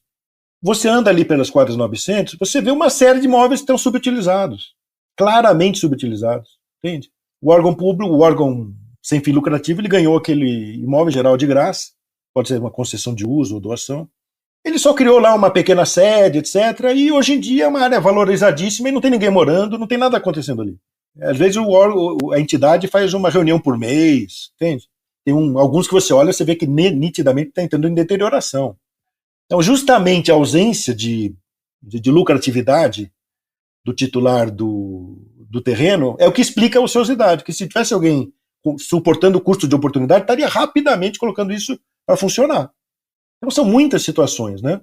Speaker 2: Você anda ali pelas quadras 900, você vê uma série de imóveis que estão subutilizados, claramente subutilizados, entende? O órgão público, o órgão sem fim lucrativo, ele ganhou aquele imóvel geral de graça, pode ser uma concessão de uso ou doação. Ele só criou lá uma pequena sede, etc., e hoje em dia é uma área valorizadíssima e não tem ninguém morando, não tem nada acontecendo ali. Às vezes a entidade faz uma reunião por mês, entende? Tem alguns que você olha, você vê que nitidamente está entrando em deterioração. Então, justamente a ausência de lucratividade do titular do terreno é o que explica a ociosidade, que se tivesse alguém suportando o custo de oportunidade, estaria rapidamente colocando isso para funcionar. Então, são muitas situações, né?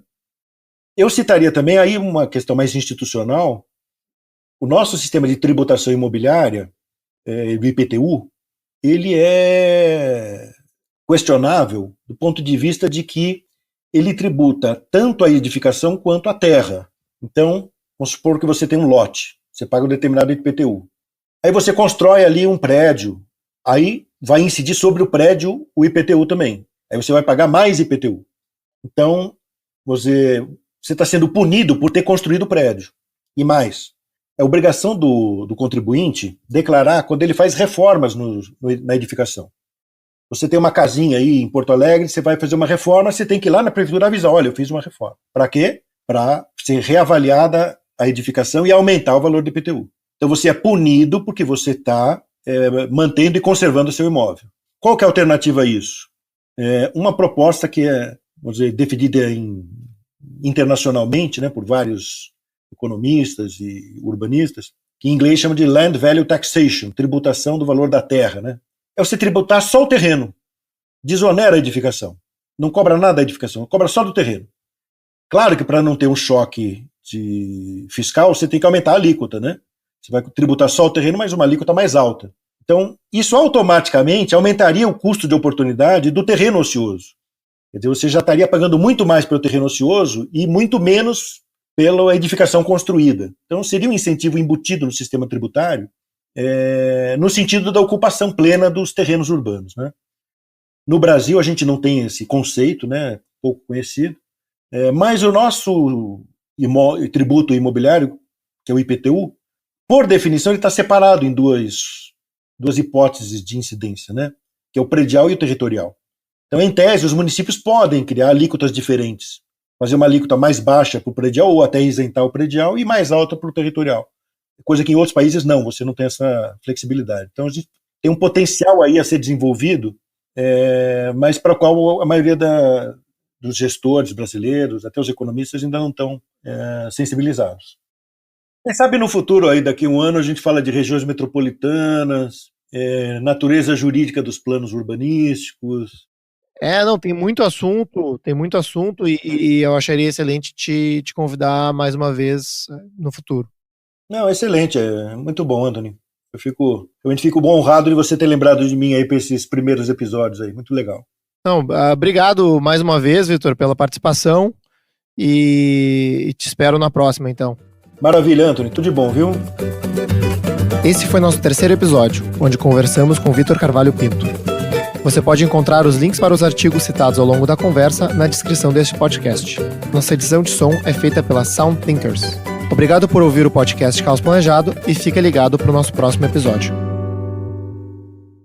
Speaker 2: Eu citaria também aí uma questão mais institucional. O nosso sistema de tributação imobiliária, do IPTU, ele é questionável do ponto de vista de que ele tributa tanto a edificação quanto a terra. Então, vamos supor que você tem um lote, você paga um determinado IPTU. Aí você constrói ali um prédio, aí vai incidir sobre o prédio o IPTU também. Aí você vai pagar mais IPTU. Então, você está sendo punido por ter construído o prédio. E mais, é obrigação do contribuinte declarar quando ele faz reformas na edificação. Você tem uma casinha aí em Porto Alegre, você vai fazer uma reforma, você tem que ir lá na prefeitura avisar, olha, eu fiz uma reforma. Para quê? Para ser reavaliada a edificação e aumentar o valor do IPTU. Então você é punido porque você está mantendo e conservando o seu imóvel. Qual que é a alternativa a isso? Uma proposta que é, vamos dizer, definida internacionalmente, né, por vários economistas e urbanistas, que em inglês chama de Land Value Taxation, tributação do valor da terra, né? É você tributar só o terreno, desonera a edificação, não cobra nada da edificação, cobra só do terreno. Claro que para não ter um choque fiscal, você tem que aumentar a alíquota, né? Você vai tributar só o terreno, mas uma alíquota mais alta. Então, isso automaticamente aumentaria o custo de oportunidade do terreno ocioso. Quer dizer, você já estaria pagando muito mais pelo terreno ocioso e muito menos pela edificação construída. Então, seria um incentivo embutido no sistema tributário, no sentido da ocupação plena dos terrenos urbanos, né? No Brasil, a gente não tem esse conceito, né, pouco conhecido, mas o nosso tributo imobiliário, que é o IPTU, por definição, ele está separado em duas hipóteses de incidência, né, que é o predial e o territorial. Então, em tese, os municípios podem criar alíquotas diferentes, fazer uma alíquota mais baixa para o predial ou até isentar o predial e mais alta para o territorial. Coisa que em outros países não, você não tem essa flexibilidade. Então, a gente tem um potencial aí a ser desenvolvido, mas para o qual a maioria dos gestores brasileiros, até os economistas, ainda não estão sensibilizados. Quem sabe no futuro, aí, daqui a um ano, a gente fala de regiões metropolitanas, natureza jurídica dos planos urbanísticos.
Speaker 1: Não, tem muito assunto e eu acharia excelente te convidar mais uma vez no futuro.
Speaker 2: Não, excelente, é muito bom, Anthony. Eu realmente fico honrado de você ter lembrado de mim aí para esses primeiros episódios aí, muito legal.
Speaker 1: Não, obrigado mais uma vez, Vitor, pela participação e te espero na próxima, então.
Speaker 2: Maravilha, Anthony, tudo de bom, viu?
Speaker 1: Esse foi nosso terceiro episódio, onde conversamos com Vitor Carvalho Pinto. Você pode encontrar os links para os artigos citados ao longo da conversa na descrição deste podcast. Nossa edição de som é feita pela Sound Thinkers. Obrigado por ouvir o podcast Caos Planejado e fica ligado para o nosso próximo episódio.